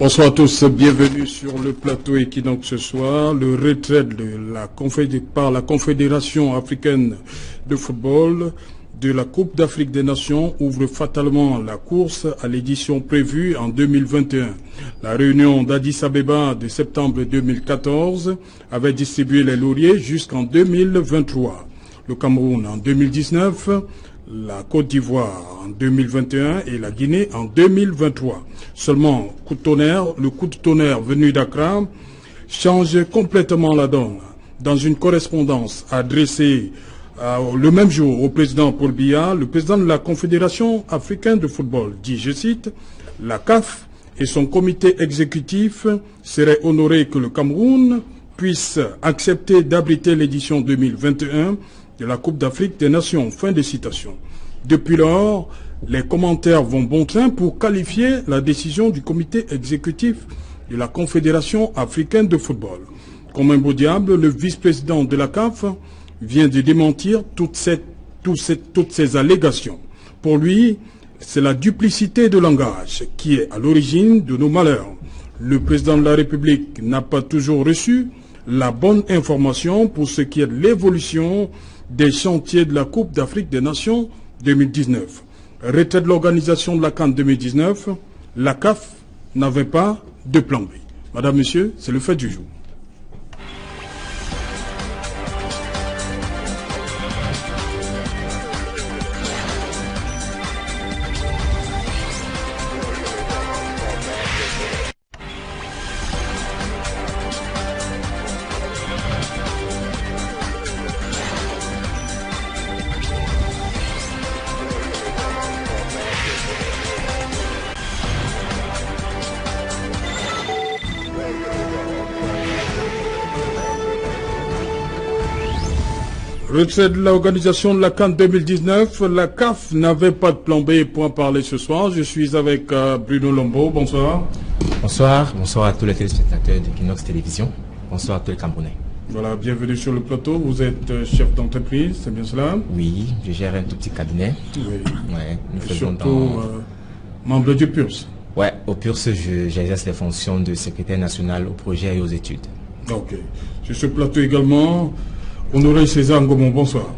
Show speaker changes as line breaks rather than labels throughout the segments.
Bonsoir à tous, bienvenue sur le plateau Equinox ce soir. Le retrait par la Confédération africaine de football de la Coupe d'Afrique des Nations ouvre fatalement la course à l'édition prévue en 2021. La réunion d'Addis Abeba de septembre 2014 avait distribué les lauriers jusqu'en 2023. Le Cameroun en 2019, la Côte d'Ivoire en 2021 et la Guinée en 2023. Seulement, le coup de tonnerre venu d'Accra change complètement la donne. Dans une correspondance adressée le même jour au président Paul Biya, le président de la Confédération africaine de football dit, je cite, « La CAF et son comité exécutif seraient honorés que le Cameroun puisse accepter d'abriter l'édition 2021 de la Coupe d'Afrique des Nations ». Fin de citation. Depuis lors, les commentaires vont bon train pour qualifier la décision du comité exécutif de la Confédération africaine de football. Comme un beau diable, le vice-président de la CAF vient de démentir toutes ces allégations. Pour lui, c'est la duplicité de langage qui est à l'origine de nos malheurs. Le président de la République n'a pas toujours reçu la bonne information pour ce qui est de l'évolution des chantiers de la Coupe d'Afrique des Nations 2019. Retrait de l'organisation de la CAN 2019, la CAF n'avait pas de plan B. Madame, Monsieur, c'est le fait du jour. Retrait de l'organisation de la CAN 2019, la CAF n'avait pas de plan B pour en parler ce soir. Je suis avec Bruno Lombo, bonsoir.
Bonsoir, bonsoir à tous les téléspectateurs d'Equinox Télévision. Bonsoir à tous les Camerounais.
Voilà, bienvenue sur le plateau. Vous êtes chef d'entreprise, c'est bien cela?
Oui, je gère un tout petit cabinet.
Oui.
Ouais, nous faisons
surtout membre du PURS.
Ouais, au PURS, j'exerce les fonctions de secrétaire national au projet et aux études.
Ok. Sur ce plateau également, Honoré César Ngomon, bonsoir.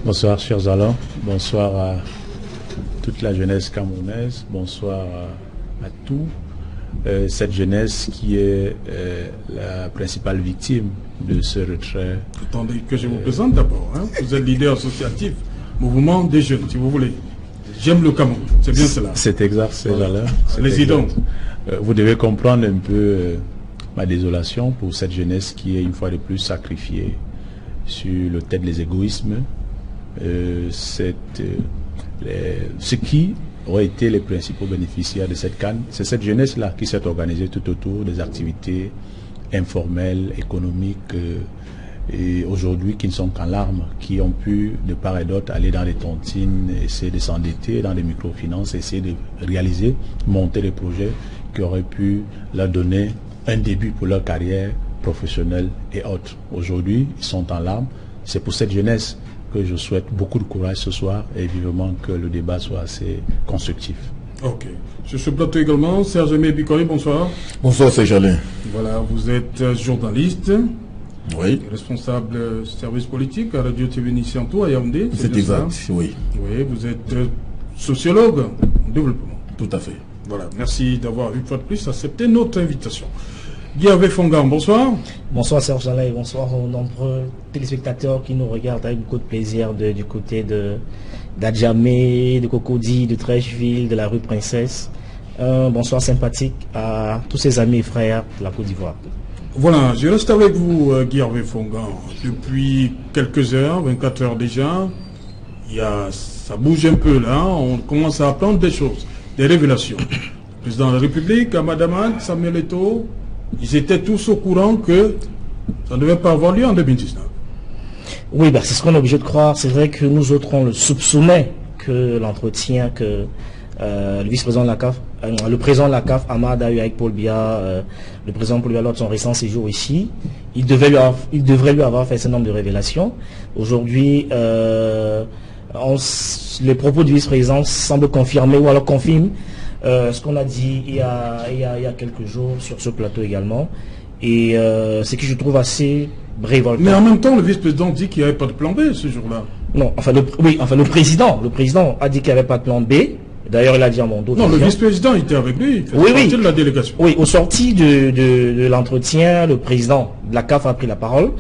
Bonsoir, chers Alain. Bonsoir à toute la jeunesse camerounaise. Bonsoir à tout. Cette jeunesse qui est la principale victime de ce retrait.
Attendez que je vous présente d'abord. Hein. Vous êtes leader associatif, mouvement des jeunes, si vous voulez. J'aime le Cameroun, c'est bien cela.
C'est exact, c'est voilà.
Les idons.
Vous devez comprendre un peu ma désolation pour cette jeunesse qui est une fois de plus sacrifiée sur l'autel des égoïsmes. Ce qui auraient été les principaux bénéficiaires de cette CAN, c'est cette jeunesse-là qui s'est organisée tout autour des activités informelles, économiques, et aujourd'hui qui ne sont qu'en larmes, qui ont pu de part et d'autre aller dans les tontines, essayer de s'endetter dans les microfinances, essayer de réaliser, monter des projets qui auraient pu leur donner un début pour leur carrière professionnelle et autres. Aujourd'hui, ils sont en larmes. C'est pour cette jeunesse que je souhaite beaucoup de courage ce soir et vivement que le débat soit assez constructif.
Ok. Sur ce plateau également, Serge Bikori, bonsoir.
Bonsoir, Serge Alain.
Voilà, vous êtes journaliste.
Oui.
Responsable service politique à Radio TV Nicianto à Yaoundé.
C'est exact, oui.
Oui, vous êtes sociologue en développement.
Tout à fait.
Voilà, merci d'avoir une fois de plus accepté notre invitation. Guy Fongan, bonsoir.
Bonsoir Serge Alain et bonsoir aux nombreux téléspectateurs qui nous regardent avec beaucoup de plaisir du côté d'Adjamé, de Cocody, de Trècheville, de la rue Princesse. Bonsoir sympathique à tous ces amis et frères de la Côte d'Ivoire.
Voilà, je reste avec vous Guy Fongan. Depuis quelques heures, 24 heures déjà, ça bouge un peu là, on commence à apprendre des choses, des révélations. Le président de la République, Ahmad Ahmad, Samuel Eto'o, ils étaient tous au courant que ça ne devait pas avoir lieu en 2019.
Oui, c'est ce qu'on est obligé de croire. C'est vrai que nous autres, on le soupçonnait que l'entretien que le vice-président de la CAF, le président de la CAF, Ahmad, a eu avec Paul Biya, le président Paul Biya lors de son récent séjour ici, il devrait lui avoir fait un certain nombre de révélations. Aujourd'hui, les propos du vice-président semblent confirmer ou alors confirment ce qu'on a dit il y a quelques jours sur ce plateau également. Et ce que je trouve assez révoltant.
Mais en même temps, le vice-président dit qu'il n'y avait pas de plan B ce jour-là.
Non, le président a dit qu'il n'y avait pas de plan B. D'ailleurs, il a dit à mon dos.
Non, le vice-président était avec lui.
Oui, oui.
De la délégation.
Oui, au sorti de l'entretien, le président de la CAF a pris la parole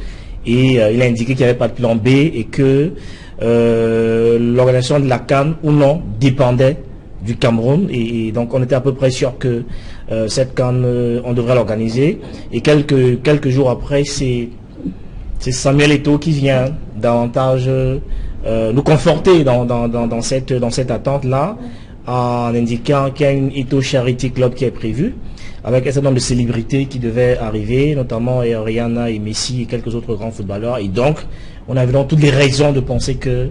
et il a indiqué qu'il n'y avait pas de plan B et que l'organisation de la CAN ou non dépendait du Cameroun et donc on était à peu près sûr que cette CAN on devrait l'organiser et quelques jours après c'est Samuel Eto'o qui vient davantage nous conforter dans cette attente là en indiquant qu'il y a une Eto'o Charity Club qui est prévue avec un certain nombre de célébrités qui devaient arriver, notamment Rihanna et Messi et quelques autres grands footballeurs. Et donc, on avait donc toutes les raisons de penser que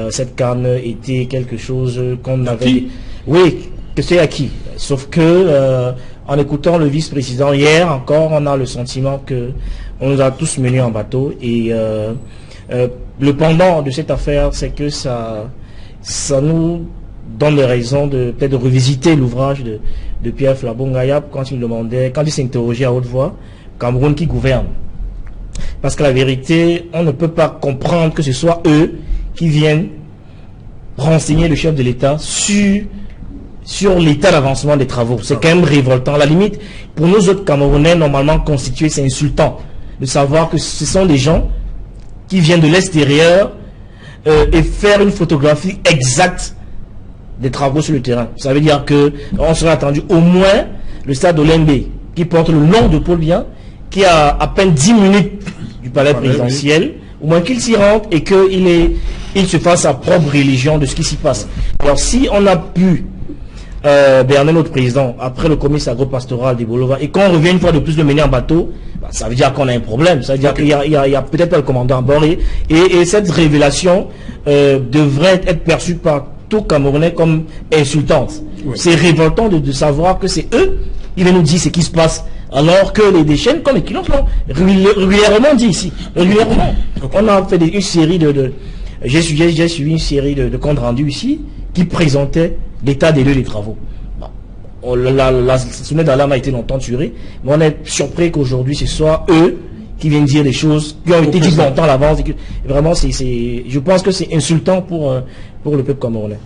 cette CAN était quelque chose qu'on avait... Oui, que c'est acquis. Sauf que, en écoutant le vice-président hier encore, on a le sentiment que on nous a tous menés en bateau. Et le pendant de cette affaire, c'est que ça nous donne les raisons de peut-être de revisiter l'ouvrage de Pierre Flabongayab quand il s'interrogeait à haute voix, Cameroun qui gouverne. Parce que la vérité, on ne peut pas comprendre que ce soit eux qui viennent renseigner le chef de l'État sur l'état d'avancement des travaux. C'est quand même révoltant. À la limite, pour nous autres Camerounais normalement constitués, c'est insultant de savoir que ce sont des gens qui viennent de l'extérieur et faire une photographie exacte des travaux sur le terrain. Ça veut dire que on serait attendu au moins le stade Olembe qui porte le nom de Paul Biya, qui a à peine 10 minutes du palais présidentiel, au moins qu'il s'y rentre et qu'il se fasse sa propre religion de ce qui s'y passe. Alors si on a pu berner notre président après le commerce agro-pastoral des Bolova et qu'on revient une fois de plus le mener en bateau, bah, ça veut dire qu'on a un problème. Ça veut dire qu'il y a peut-être pas le commandant à bord et cette révélation devrait être perçue par tout Camerounais comme insultante. Oui. C'est révoltant de savoir que c'est eux qui viennent nous dire ce qui se passe alors que les chaînes comme Equinox l'ont régulièrement dit ici. Régulièrement. Okay. On a fait une série j'ai suivi une série de comptes rendus ici qui présentaient l'état des lieux des travaux. Bon, la sonnette d'alarme a été longtemps tirée, mais on est surpris qu'aujourd'hui ce soit eux qui viennent dire des choses qui ont été dites longtemps à l'avance. Vraiment, je pense que c'est insultant pour le peuple camerounais.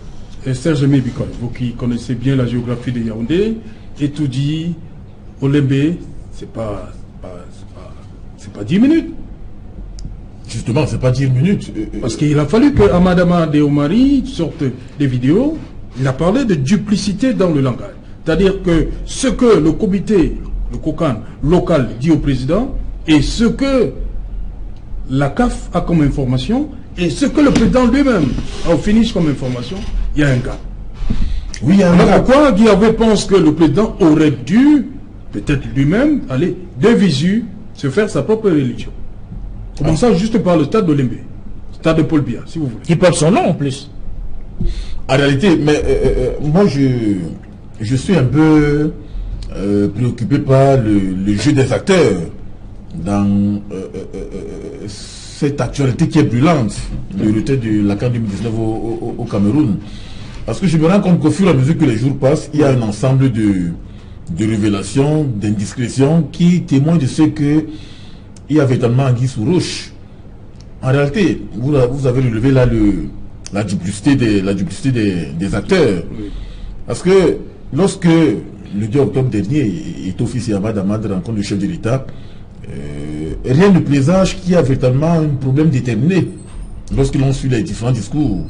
Serge Mébikoy, vous qui connaissez bien la géographie de Yaoundé, et tout dit, Olembe, c'est pas 10 minutes.
Justement, c'est pas 10 minutes.
Parce qu'il a fallu que Amadama de Omari sorte des vidéos. Il a parlé de duplicité dans le langage. C'est-à-dire que ce que le comité, le COCAN local dit au président, et ce que la CAF a comme information, et ce que le président lui-même a au finish comme information, il y a un gars.
Oui, il y a un gars.
Pourquoi Guillaume pense que le président aurait dû, peut-être lui-même, aller de visu, se faire sa propre religion? Commençons juste par le stade d'Olembe, stade de Paul Biya, si vous voulez.
Qui porte son nom en plus.
En réalité, mais moi je suis un peu préoccupé par le jeu des acteurs dans cette actualité qui est brûlante, le retrait de la CAN 2019 au Cameroun. Parce que je me rends compte qu'au fur et à mesure que les jours passent, il y a un ensemble de révélations, d'indiscrétions qui témoignent de ce que il y a véritablement anguille sous roche. En réalité, vous avez relevé là la duplicité des acteurs. Oui. Parce que lorsque le 2 octobre dernier est officié à Madamad rencontre le chef de l'État, rien ne présage qu'il y a véritablement un problème déterminé. Lorsqu'ils ont su les différents discours,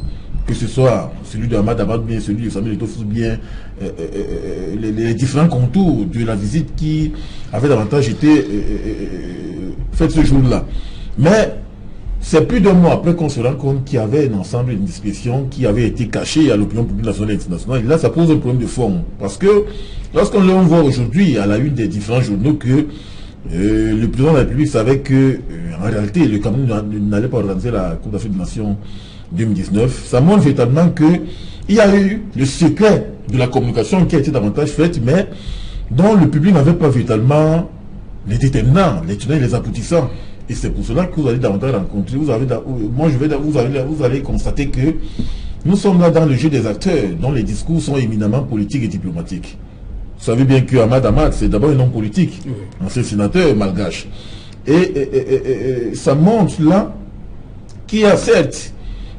que ce soit celui de Ahmad Abad, bien celui de Samuel Eto'o, bien les différents contours de la visite qui avaient davantage été faite ce jour-là. Mais c'est plus d'un mois après qu'on se rend compte qu'il y avait un ensemble de discussions qui avaient été cachées à l'opinion publique nationale et internationale. Et là, ça pose un problème de forme. Parce que lorsqu'on voit aujourd'hui à la une des différents journaux que le président de la République savait que, en réalité, le Cameroun n'allait pas organiser la Coupe d'Afrique des Nations 2019, ça montre véritablement qu'il y a eu le secret de la communication qui a été davantage faite, mais dont le public n'avait pas véritablement les déterminants, les tenants et les aboutissants. Et c'est pour cela que vous allez davantage rencontrer. Vous allez constater que nous sommes là dans le jeu des acteurs, dont les discours sont éminemment politiques et diplomatiques. Vous savez bien que Ahmad, c'est d'abord un homme politique, ancien sénateur malgache. Et ça montre là qu'il y a certes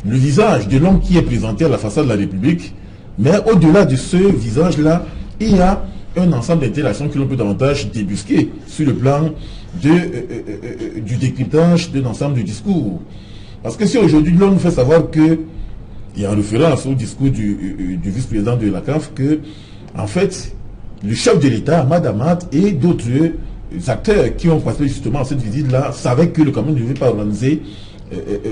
le visage de l'homme qui est présenté à la façade de la République, mais au-delà de ce visage-là, il y a un ensemble d'interactions que l'on peut davantage débusquer sur le plan du décryptage d'un ensemble de discours. Parce que si aujourd'hui l'on nous fait savoir que, il y a en référence au discours du vice-président de la CAF, que en fait, le chef de l'État, Ahmad et d'autres acteurs qui ont participé justement à cette visite-là savaient que le Cameroun ne devait pas organiser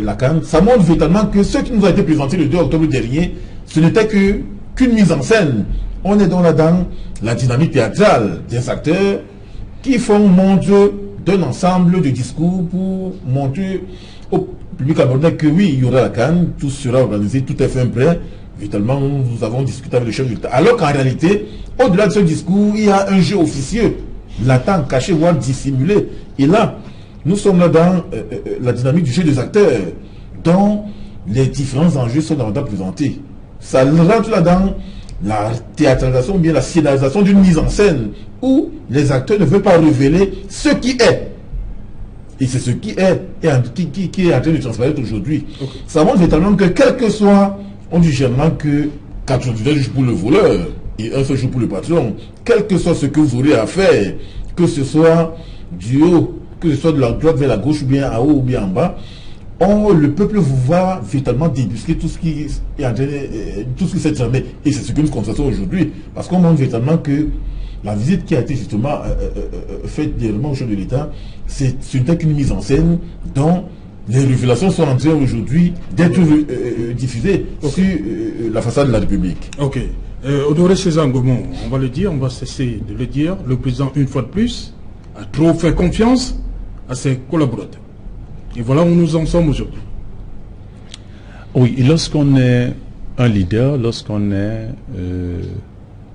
la CAN. Ça montre véritablement que ce qui nous a été présenté le 2 octobre dernier, ce n'était qu'une mise en scène. On est donc là dans la dynamique théâtrale des acteurs qui font montre d'un ensemble de discours pour montrer au public camerounais que oui, il y aura la CAN, tout sera organisé, tout est fait prêt. Vitalement, nous avons discuté avec le chef de l'État. Alors qu'en réalité, au-delà de ce discours, il y a un jeu officieux, latent, caché, voire dissimulé. Et là, nous sommes là dans la dynamique du jeu des acteurs, dont les différents enjeux sont davantage présentés. Ça rentre là dans la théâtralisation ou bien la scénarisation d'une mise en scène où les acteurs ne veulent pas révéler ce qui est. Et c'est ce qui est en train de transparaître aujourd'hui. Okay. Ça montre véritablement que quel que soit, on dit généralement que 99 jours pour le voleur et un seul jour pour le patron, quel que soit ce que vous aurez à faire, que ce soit du haut, que ce soit de la droite vers la gauche, ou bien en haut ou bien en bas, le peuple vous va véritablement débusquer tout ce qui est en train, tout ce qui s'est tramé. Et c'est ce que nous constatons aujourd'hui. Parce qu'on montre véritablement que la visite qui a été justement faite directement au chef de l'État, ce n'était qu'une mise en scène dont les révélations sont en train aujourd'hui d'être diffusées sur la façade de la République.
Ok. Honoré César Ngomon, on va le dire, on va cesser de le dire, le président, une fois de plus, a trop fait confiance à ses collaborateurs. Et voilà où nous en sommes aujourd'hui.
Oui, lorsqu'on est un leader, lorsqu'on est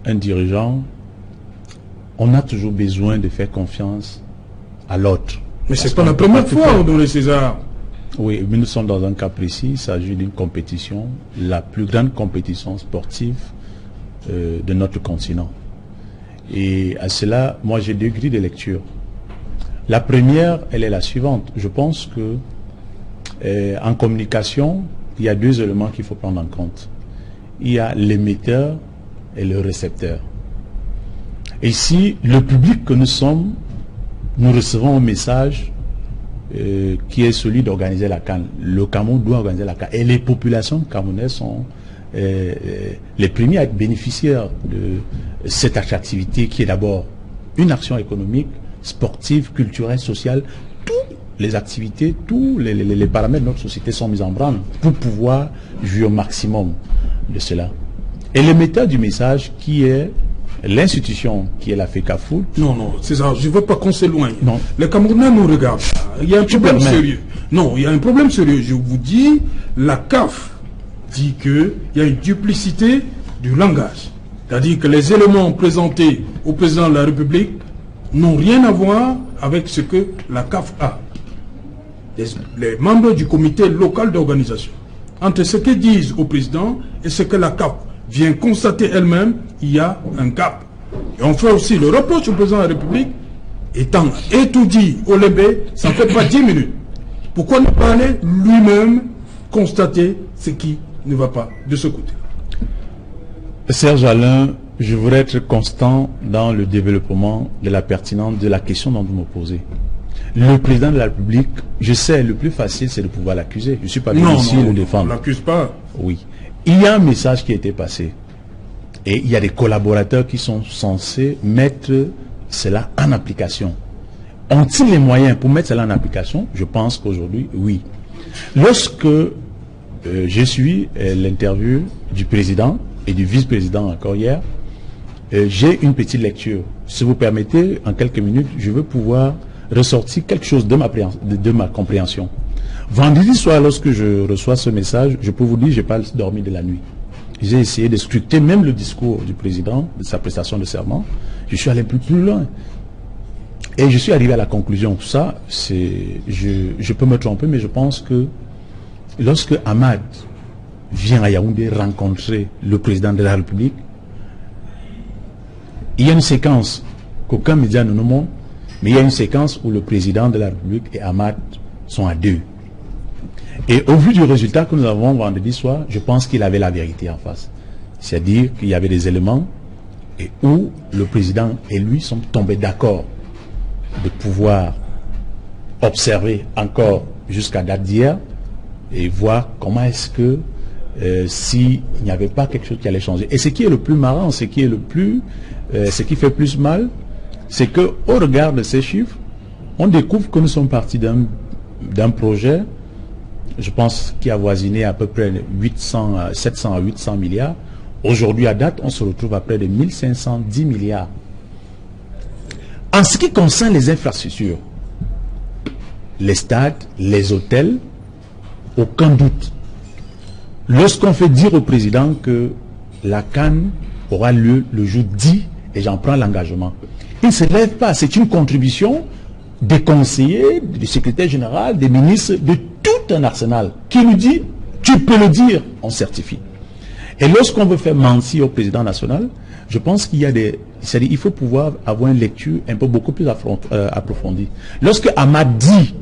un dirigeant, on a toujours besoin de faire confiance à l'autre.
Mais ce n'est pas la première fois, Honoré César.
Oui, mais nous sommes dans un cas précis. Il s'agit d'une compétition, la plus grande compétition sportive de notre continent. Et à cela, moi j'ai deux grilles de lecture. La première, elle est la suivante. Je pense que en communication, il y a deux éléments qu'il faut prendre en compte. Il y a l'émetteur et le récepteur. Et ici, le public que nous sommes, nous recevons un message qui est celui d'organiser la CAN. Le Cameroun doit organiser la CAN. Et les populations camerounaises sont les premiers à être bénéficiaires de cette attractivité qui est d'abord une action économique, sportive, culturelle, sociale. Toutes les activités, tous les paramètres de notre société sont mis en branle pour pouvoir jouer au maximum de cela. Et l'émetteur du message qui est l'institution qui est la FECAFOOT.
Non, non, c'est ça, je ne veux pas qu'on s'éloigne. Les Camerounais nous regardent. Il y a un problème sérieux. Non, il y a un problème sérieux. Je vous dis, la CAF dit qu'il y a une duplicité du langage. C'est-à-dire que les éléments présentés au président de la République n'ont rien à voir avec ce que la CAF a. Les membres du comité local d'organisation. Entre ce qu'ils disent au président et ce que la CAF vient constater elle-même, il y a un gap. Et on fait aussi le reproche au président de la République, étant étourdi au Lébé, ça ne fait pas 10 minutes. Pourquoi ne pas aller lui-même constater ce qui ne va pas de ce côté?
Serge Alain, je voudrais être constant dans le développement de la pertinence de la question dont vous me posez. Le président de la République, je sais, le plus facile, c'est de pouvoir l'accuser. Je ne suis pas venu ici le défendre.
Non, on l'accuse pas.
Oui. Il y a un message qui a été passé. Et il y a des collaborateurs qui sont censés mettre cela en application. Ont-ils les moyens pour mettre cela en application? Je pense qu'aujourd'hui, oui. Lorsque je suis l'interview du président et du vice-président encore hier, j'ai une petite lecture. Si vous permettez, en quelques minutes, je veux pouvoir ressortir quelque chose de ma compréhension. Vendredi soir, lorsque je reçois ce message, je peux vous dire, je n'ai pas dormi de la nuit. J'ai essayé de scruter même le discours du président, de sa prestation de serment. Je suis allé plus loin. Et je suis arrivé à la conclusion. Ça, je peux me tromper, mais je pense que lorsque Ahmad vient à Yaoundé rencontrer le président de la République. Il y a une séquence qu'aucun média ne nous montre, mais il y a une séquence où le président de la République et Hamad sont à deux. Et au vu du résultat que nous avons vendredi soir, je pense qu'il avait la vérité en face. C'est-à-dire qu'il y avait des éléments et où le président et lui sont tombés d'accord de pouvoir observer encore jusqu'à date d'hier et voir comment est-ce que s'il n'y avait pas quelque chose qui allait changer. Et ce qui est le plus marrant, ce qui fait plus mal, c'est que au regard de ces chiffres, on découvre que nous sommes partis d'un projet, je pense, qui a avoisiné à peu près 700 à 800 milliards. Aujourd'hui, à date, on se retrouve à près de 1510 milliards. En ce qui concerne les infrastructures, les stades, les hôtels, aucun doute. Lorsqu'on fait dire au président que la CAN aura lieu le jour 10, et j'en prends l'engagement, il ne se lève pas. C'est une contribution des conseillers, du secrétaire général, des ministres, de tout un arsenal qui nous dit, tu peux le dire, on certifie. Et lorsqu'on veut faire mentir au président national, je pense qu'il y a c'est-à-dire il faut pouvoir avoir une lecture un peu beaucoup plus approfondie. Lorsque Hamad dit,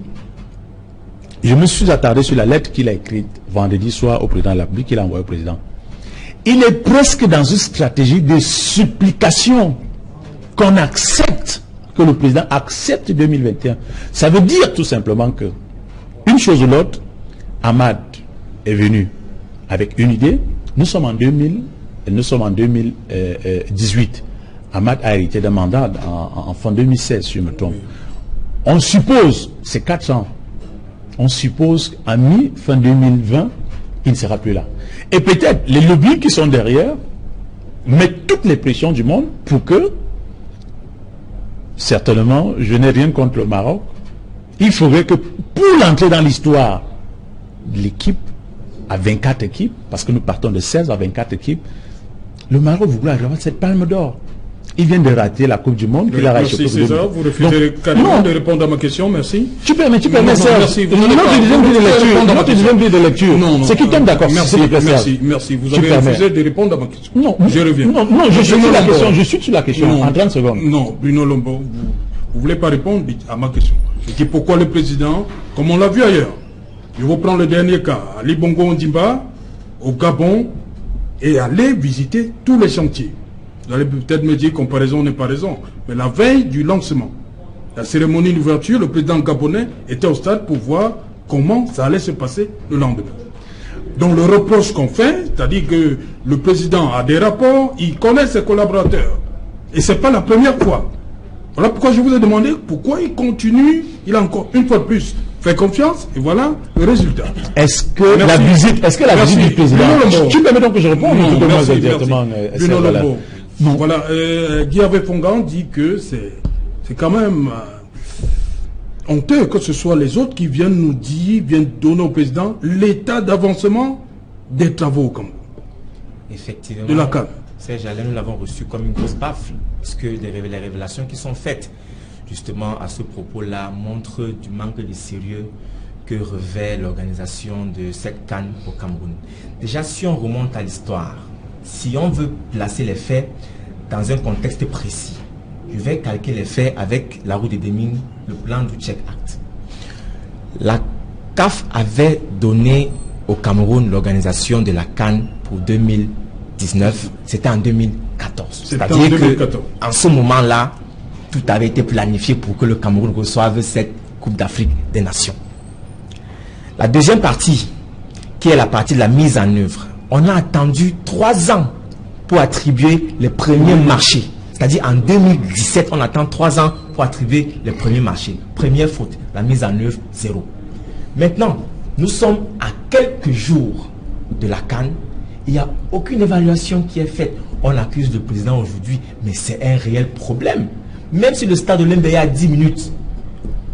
je me suis attardé sur la lettre qu'il a écrite vendredi soir au président de la République, qu'il a envoyé au président. Il est presque dans une stratégie de supplication qu'on accepte, que le président accepte 2021. Ça veut dire tout simplement que, une chose ou l'autre, Hamad est venu avec une idée. Nous sommes en 2018. Hamad a hérité d'un mandat en fin 2016, si je me trompe. On suppose, c'est 4 ans, on suppose qu'à mi-fin 2020, il ne sera plus là. Et peut-être les lobbies qui sont derrière mettent toutes les pressions du monde pour que, certainement, je n'ai rien contre le Maroc, il faudrait que pour l'entrée dans l'histoire de l'équipe, à 24 équipes, parce que nous partons de 16 à 24 équipes, le Maroc voulait avoir cette palme d'or. Il vient de rater la Coupe du Monde.
Merci César, vous refusez carrément de répondre à ma question, merci.
Tu peux, mais merci. Notre deuxième grille de lecture, c'est qui tombe d'accord.
Merci. Vous avez refusé de répondre à ma question.
Non,
je reviens.
Non, je suis sur la question, en 30 secondes.
Non, Bruno Lombo, vous ne voulez pas répondre à ma question. C'est pourquoi le président, comme on l'a vu ailleurs, je vous prends le dernier cas, Ali Bongo Ondimba, au Gabon, et aller visiter tous les chantiers. Vous allez peut-être me dire comparaison n'est pas raison, mais la veille du lancement, la cérémonie d'ouverture, le président gabonais était au stade pour voir comment ça allait se passer le lendemain. Donc le reproche qu'on fait, c'est-à-dire que le président a des rapports, il connaît ses collaborateurs. Et ce n'est pas la première fois. Voilà pourquoi je vous ai demandé pourquoi il continue, il a encore une fois de plus fait confiance, et voilà le résultat.
Est-ce que la visite du président... Tu permets donc que je réponde?
Non, merci. Non, voilà, Guy Fongan dit que c'est quand même honteux que ce soit les autres qui viennent nous dire, viennent donner au président l'état d'avancement des travaux au Cameroun.
Effectivement.
De la CAN.
Serge Alain, nous l'avons reçu comme une grosse baffe, parce que les révélations qui sont faites justement à ce propos-là montrent du manque de sérieux que revêt l'organisation de cette CAN au Cameroun. Déjà, si on remonte à l'histoire, si on veut placer les faits dans un contexte précis, je vais calquer les faits avec la route de Deming, le plan du Check Act. La CAF avait donné au Cameroun l'organisation de la CAN pour 2019, c'était en 2014. C'est-à-dire qu'en ce moment-là, tout avait été planifié pour que le Cameroun reçoive cette Coupe d'Afrique des Nations. La deuxième partie, qui est la partie de la mise en œuvre, on a attendu 3 ans pour attribuer les premiers marchés. C'est-à-dire en 2017, on attend 3 ans pour attribuer les premiers marchés. Première faute, la mise en œuvre, 0. Maintenant, nous sommes à quelques jours de la CAN. Il n'y a aucune évaluation qui est faite. On accuse le président aujourd'hui, mais c'est un réel problème. Même si le stade de l'Mbéa a 10 minutes,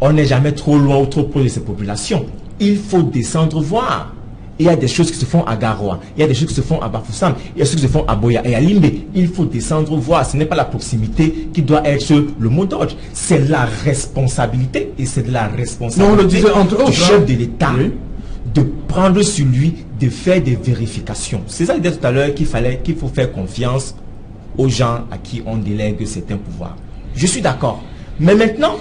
on n'est jamais trop loin ou trop proche de ces populations. Il faut descendre voir. Il y a des choses qui se font à Garoua, il y a des choses qui se font à Bafoussam, il y a des choses qui se font à Boya et à Limbe. Il faut descendre voir. Ce n'est pas la proximité qui doit être le mot d'ordre. C'est la responsabilité, et c'est de la responsabilité du chef de l'État de prendre sur lui de faire des vérifications. C'est ça que je disais tout à l'heure qu'il faut faire confiance aux gens à qui on délègue certains pouvoirs. Je suis d'accord. Mais maintenant,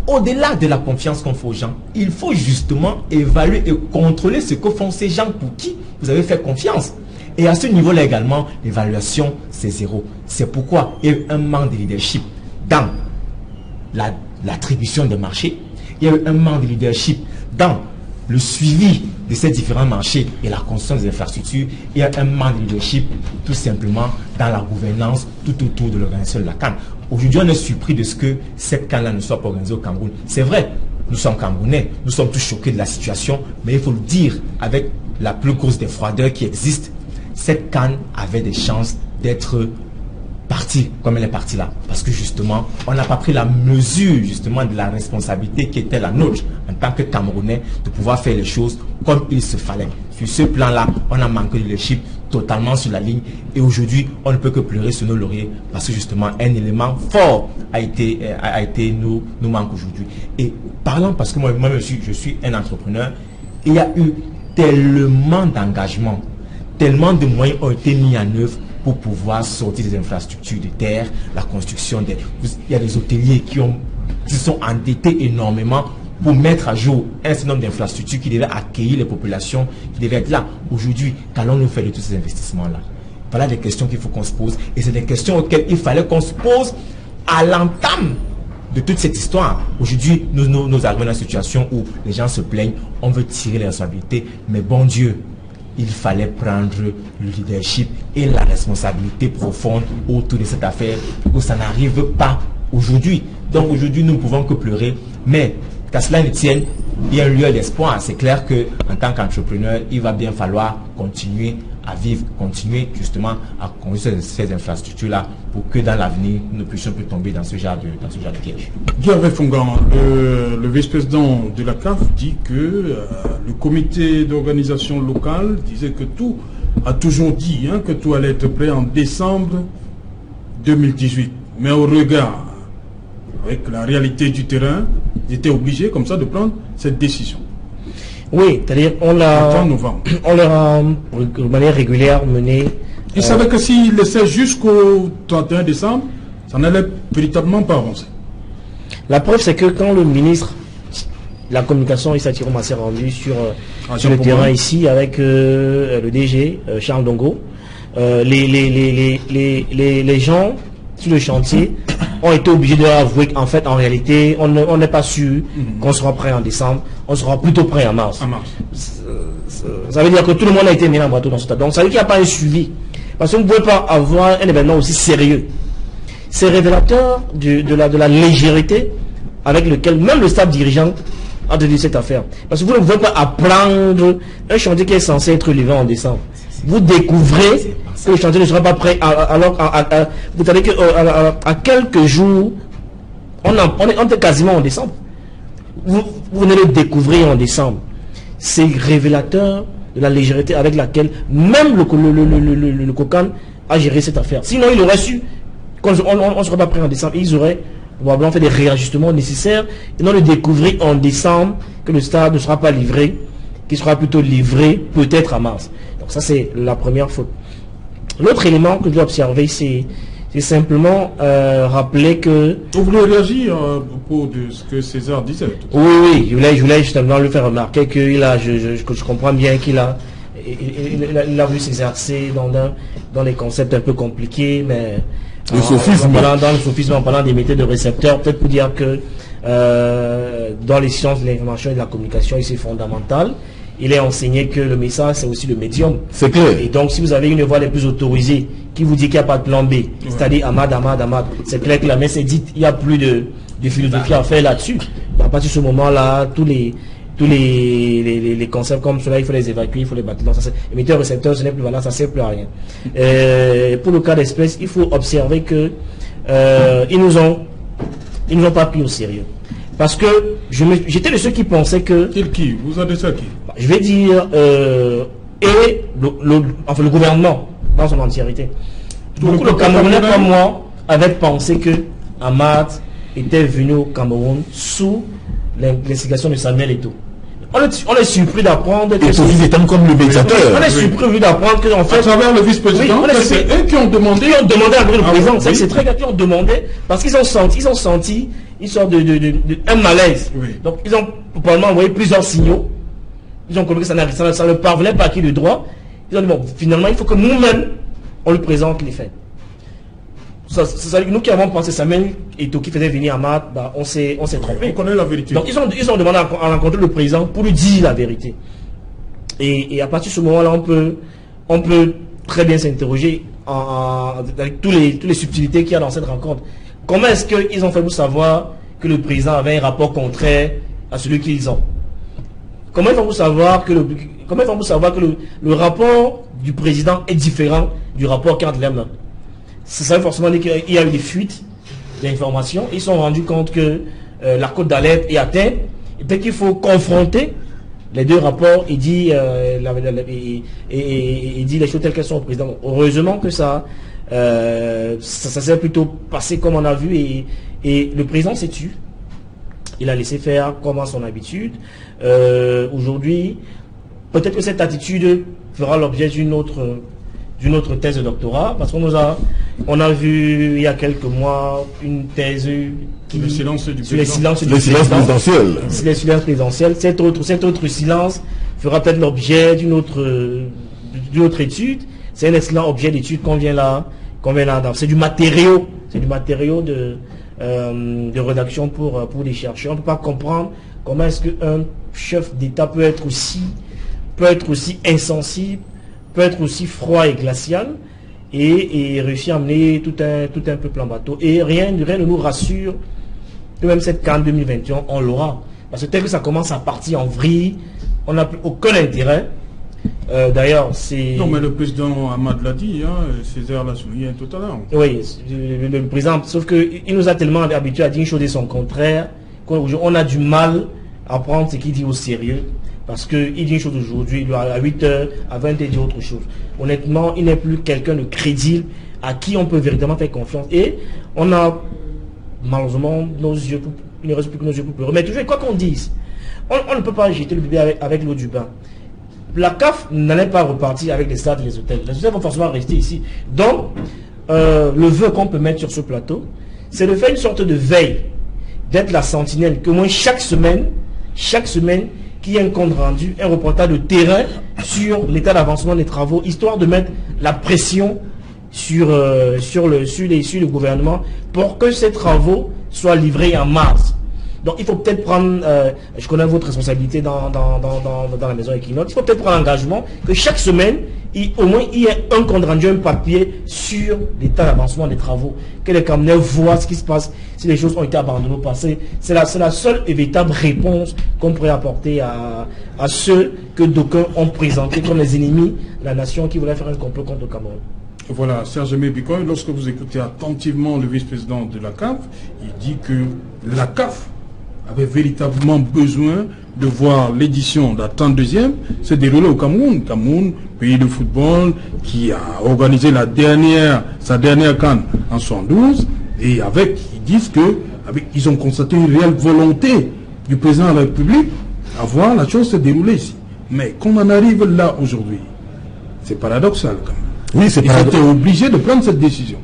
au-delà de la confiance qu'on fait aux gens, il faut justement évaluer et contrôler ce que font ces gens pour qui vous avez fait confiance. Et à ce niveau-là également, l'évaluation, c'est zéro. C'est pourquoi il y a eu un manque de leadership dans l'attribution des marchés. Il y a eu un manque de leadership dans le suivi de ces différents marchés et la construction des infrastructures. Il y a un manque de leadership tout simplement dans la gouvernance tout autour de l'organisation de la CAN. Aujourd'hui, on est surpris de ce que cette CAN-là ne soit pas organisée au Cameroun. C'est vrai, nous sommes Camerounais, nous sommes tous choqués de la situation, mais il faut le dire avec la plus grosse des froideurs qui existe, cette CAN avait des chances d'être partie comme elle est partie là. Parce que justement, on n'a pas pris la mesure justement de la responsabilité qui était la nôtre en tant que Camerounais de pouvoir faire les choses comme il se fallait. Sur ce plan-là, on a manqué de leadership totalement sur la ligne et aujourd'hui, on ne peut que pleurer sur nos lauriers parce que justement, un élément fort a été nous manque aujourd'hui. Et parlant, parce que moi je suis un entrepreneur, il y a eu tellement d'engagement, tellement de moyens ont été mis en œuvre pour pouvoir sortir des infrastructures de terre, la construction des... Il y a des hôteliers qui sont endettés énormément pour mettre à jour un certain nombre d'infrastructures qui devaient accueillir les populations, qui devaient être là. Aujourd'hui, qu'allons-nous faire de tous ces investissements-là? Voilà des questions qu'il faut qu'on se pose. Et c'est des questions auxquelles il fallait qu'on se pose à l'entame de toute cette histoire. Aujourd'hui, nous arrivons dans une situation où les gens se plaignent, on veut tirer les responsabilités, mais bon Dieu, il fallait prendre le leadership et la responsabilité profonde autour de cette affaire pour que ça n'arrive pas aujourd'hui. Donc aujourd'hui, nous ne pouvons que pleurer, mais qu'à cela ne tienne, il y a un lieu d'espoir. C'est clair qu'en tant qu'entrepreneur, il va bien falloir continuer à vivre, continuer justement à construire ces infrastructures-là pour que dans l'avenir, nous ne puissions plus tomber dans ce genre de piège.
Guy Fongan, le vice-président de la CAF dit que le comité d'organisation locale disait que tout a toujours dit que tout allait être prêt en décembre 2018. Mais au regard, avec la réalité du terrain, ils étaient obligés comme ça de prendre cette décision.
Oui, c'est-à-dire on leur a de manière régulière mené...
Ils savaient que s'ils laissaient jusqu'au 31 décembre, ça n'allait véritablement pas avancer.
La preuve, c'est que quand le ministre de la communication, Issa Thirom, s'est rendu sur le terrain ici avec le DG, Charles Dongo, les gens sur le chantier ont été obligés de avouer qu'en fait, en réalité, on n'est pas sûr qu'on sera prêt en décembre, on sera plutôt prêt en mars. Ça veut dire que tout le monde a été mis en bateau dans ce tas. Donc ça veut dire qu'il n'y a pas un suivi. Parce qu'on ne pouvait pas avoir un événement aussi sérieux. C'est révélateur de la légèreté avec lequel même le staff dirigeant a tenu cette affaire. Parce que vous ne pouvez pas apprendre un chantier qui est censé être livré en décembre. Vous découvrez que le chantier ne sera pas prêt alors vous savez qu'à quelques jours, on est quasiment en décembre. Vous venez le découvrir en décembre. C'est révélateur de la légèreté avec laquelle même le COCAN a géré cette affaire. Sinon, il aurait su qu'on ne serait pas prêt en décembre. Ils auraient probablement fait des réajustements nécessaires et non le découvrir en décembre que le stade ne sera pas livré, qu'il sera plutôt livré peut-être en mars. Donc ça, c'est la première faute. L'autre élément que je dois observer, c'est simplement rappeler que...
Vous voulez réagir à propos de ce que César disait?
Oui, je voulais justement lui faire remarquer que je comprends bien qu'il a voulu s'exercer dans des concepts un peu compliqués, mais
le sophisme.
Dans le sophisme, en parlant des méthodes de récepteurs, peut-être pour dire que dans les sciences de l'information et de la communication, c'est fondamental. Il est enseigné que le message, c'est aussi le médium.
C'est clair.
Et donc, si vous avez une voix les plus autorisée qui vous dit qu'il n'y a pas de plan B, c'est-à-dire Ahmad, c'est clair que la messe est dite, il n'y a plus de philosophie à faire là-dessus. À partir de ce moment-là, tous les concepts comme cela, il faut les évacuer, il faut les battre. Donc, émetteur, récepteur, ce n'est plus valable, ça ne sert plus à rien. Pour le cas d'espèce, il faut observer que ils nous ont pas pris au sérieux. Parce que j'étais de ceux qui pensaient que...
Qui vous adressez à qui?
Je vais dire... le gouvernement, dans son entièreté. Beaucoup de Camerounais comme moi avaient pensé que Ahmad était venu au Cameroun sous l'instigation de Samuel Eto'o. on est surpris d'apprendre que...
Et Toki étant comme le médiateur.
On est surpris d'apprendre que, en fait...
À travers le vice-président, c'est eux qui ont demandé...
Ils ont demandé à le président. C'est très grave, ils ont demandé, parce qu'ils ont senti une sorte un malaise.
Oui.
Donc, ils ont probablement envoyé plusieurs signaux. Ils ont compris que ça ne parvenait pas à qui de droit. Ils ont dit, bon, finalement, il faut que nous-mêmes, on lui présente les faits. Nous qui avons pensé Samuel et Toki faisaient venir Amad, bah, on s'est trompé.
On connaît la vérité.
Donc, ils ont demandé à rencontrer le président pour lui dire la vérité. Et à partir de ce moment-là, on peut très bien s'interroger avec toutes les subtilités qu'il y a dans cette rencontre. Comment est-ce qu'ils ont fait pour savoir que le président avait un rapport contraire à celui qu'ils ont? Comment ils font pour savoir que le rapport du président est différent du rapport qu'André Lemna? Ça veut forcément dire qu'il y a eu des fuites d'informations. Ils se sont rendus compte que la cote d'alerte est atteinte. Et peut-être qu'il faut confronter les deux rapports et dire les choses telles qu'elles sont au président. Heureusement que ça s'est plutôt passé comme on a vu. Et le président s'est tué. Il a laissé faire comme à son habitude. Aujourd'hui, peut-être que cette attitude fera l'objet d'une autre thèse de doctorat, parce qu'on a vu il y a quelques mois une thèse
sur le silence du
présidentiel.
Le silence présidentiel. Cet autre silence fera peut-être l'objet d'une autre étude. C'est un excellent objet d'étude qu'on vient là. C'est du matériau de rédaction pour des chercheurs. On ne peut pas comprendre comment est-ce qu'un chef d'État peut être aussi insensible, peut être aussi froid et glacial, et réussir à amener tout un peuple en bateau. Et rien ne nous rassure que même cette CAN 2021, on l'aura. Parce que tel que ça commence à partir en vrille, on n'a plus aucun intérêt. D'ailleurs, c'est...
Non, mais le président Amad l'a dit, Césaire l'a souligné tout à l'heure.
Oui, le président, sauf qu'il nous a tellement habitués à dire une chose et son contraire, qu'on a du mal à prendre ce qu'il dit au sérieux. Parce qu'il dit une chose aujourd'hui, à 8h, à 20h, il dit autre chose. Honnêtement, il n'est plus quelqu'un de crédible à qui on peut véritablement faire confiance. Et on a, malheureusement, il ne reste plus que nos yeux pour pleurer. Mais toujours, quoi qu'on dise, on ne peut pas jeter le bébé avec l'eau du bain. La CAF n'allait pas repartir avec les stades et les hôtels. Les hôtels vont forcément rester ici. Donc, le vœu qu'on peut mettre sur ce plateau, c'est de faire une sorte de veille, d'être la sentinelle, qu'au moins chaque semaine, qu'il y ait un compte rendu, un reportage de terrain sur l'état d'avancement des travaux, histoire de mettre la pression sur le gouvernement pour que ces travaux soient livrés en mars. Donc il faut peut-être prendre, je connais votre responsabilité dans la maison Equinox, il faut peut-être prendre l'engagement que chaque semaine, au moins il y ait un compte rendu, un papier sur l'état d'avancement des travaux, que les camionneurs voient ce qui se passe, si les choses ont été abandonnées au passé. C'est la seule et véritable réponse qu'on pourrait apporter à ceux que d'aucuns ont présentés comme les ennemis de la nation qui voulaient faire un complot contre le Cameroun.
Voilà, Serge Bikoy, lorsque vous écoutez attentivement le vice-président de la CAF, il dit que la CAF avait véritablement besoin de voir l'édition de la 32e se dérouler au Cameroun. Cameroun, pays de football, qui a organisé sa dernière CAN en 72, et ils disent ils ont constaté une réelle volonté du président de la République à voir la chose se dérouler ici. Mais qu'on en arrive là aujourd'hui, c'est paradoxal quand même.
Oui, c'est
paradoxal. Ils étaient obligés de prendre cette décision.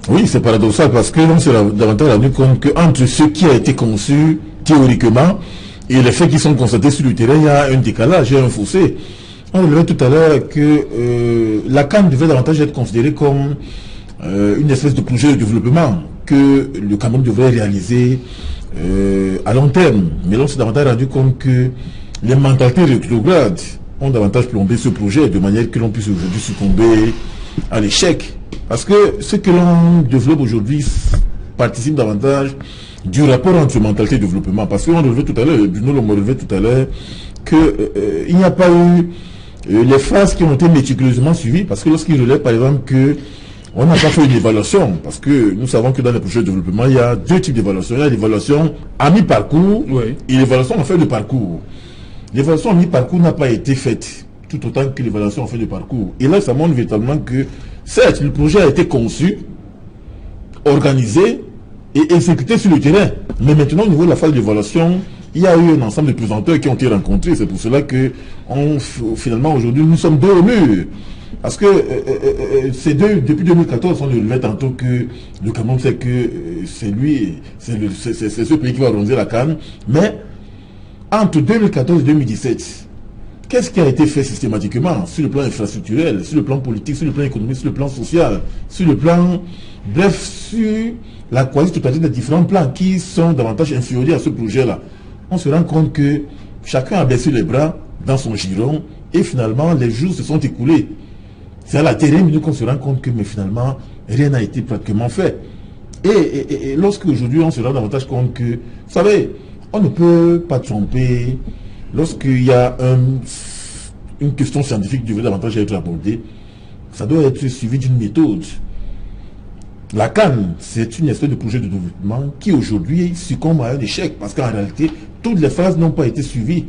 Oui, c'est paradoxal parce que l'on s'est davantage rendu compte qu'entre ce qui a été conçu théoriquement et les faits qui sont constatés sur le terrain, il y a un décalage, il y a un fossé. On relevait tout à l'heure que la CAN devait davantage être considérée comme une espèce de projet de développement que le Cameroun devrait réaliser à long terme. Mais l'on s'est davantage rendu compte que les mentalités rétrogrades ont davantage plombé ce projet de manière que l'on puisse aujourd'hui succomber à l'échec. Parce que ce que l'on développe aujourd'hui participe davantage du rapport entre mentalité et développement. Parce qu'on relevait tout à l'heure, Bruno l'on relevait tout à l'heure, qu'il n'y a pas eu les phases qui ont été méticuleusement suivies. Parce que lorsqu'il relève par exemple qu'on n'a pas fait une évaluation, parce que nous savons que dans les projets de développement, il y a deux types d'évaluation. Il y a l'évaluation à mi-parcours et l'évaluation en fin de parcours. L'évaluation à mi-parcours n'a pas été faite, tout autant que l'évaluation en fin de parcours. Et là, ça montre véritablement que, certes, le projet a été conçu, organisé et exécuté sur le terrain. Mais maintenant, au niveau de la phase d'évaluation, il y a eu un ensemble de présenteurs qui ont été rencontrés. C'est pour cela que finalement aujourd'hui nous sommes dos au mur. Parce que ces deux, depuis 2014, on le relève tantôt que le Cameroun sait que c'est lui, c'est ce pays qui va organiser la CAN. Mais entre 2014 et 2017, qu'est-ce qui a été fait systématiquement sur le plan infrastructurel, sur le plan politique, sur le plan économique, sur le plan social, sur le plan, bref, sur la quasi-totalité des différents plans qui sont davantage inférieurs à ce projet-là? On se rend compte que chacun a baissé les bras dans son giron et finalement les jours se sont écoulés. C'est à la dernière minute qu'on se rend compte que mais finalement rien n'a été pratiquement fait. Et lorsque aujourd'hui on se rend davantage compte que, vous savez, on ne peut pas tromper. Lorsqu'il y a une question scientifique qui devrait davantage être abordée, ça doit être suivi d'une méthode. La CAN, c'est une espèce de projet de développement qui aujourd'hui succombe à un échec parce qu'en réalité, toutes les phases n'ont pas été suivies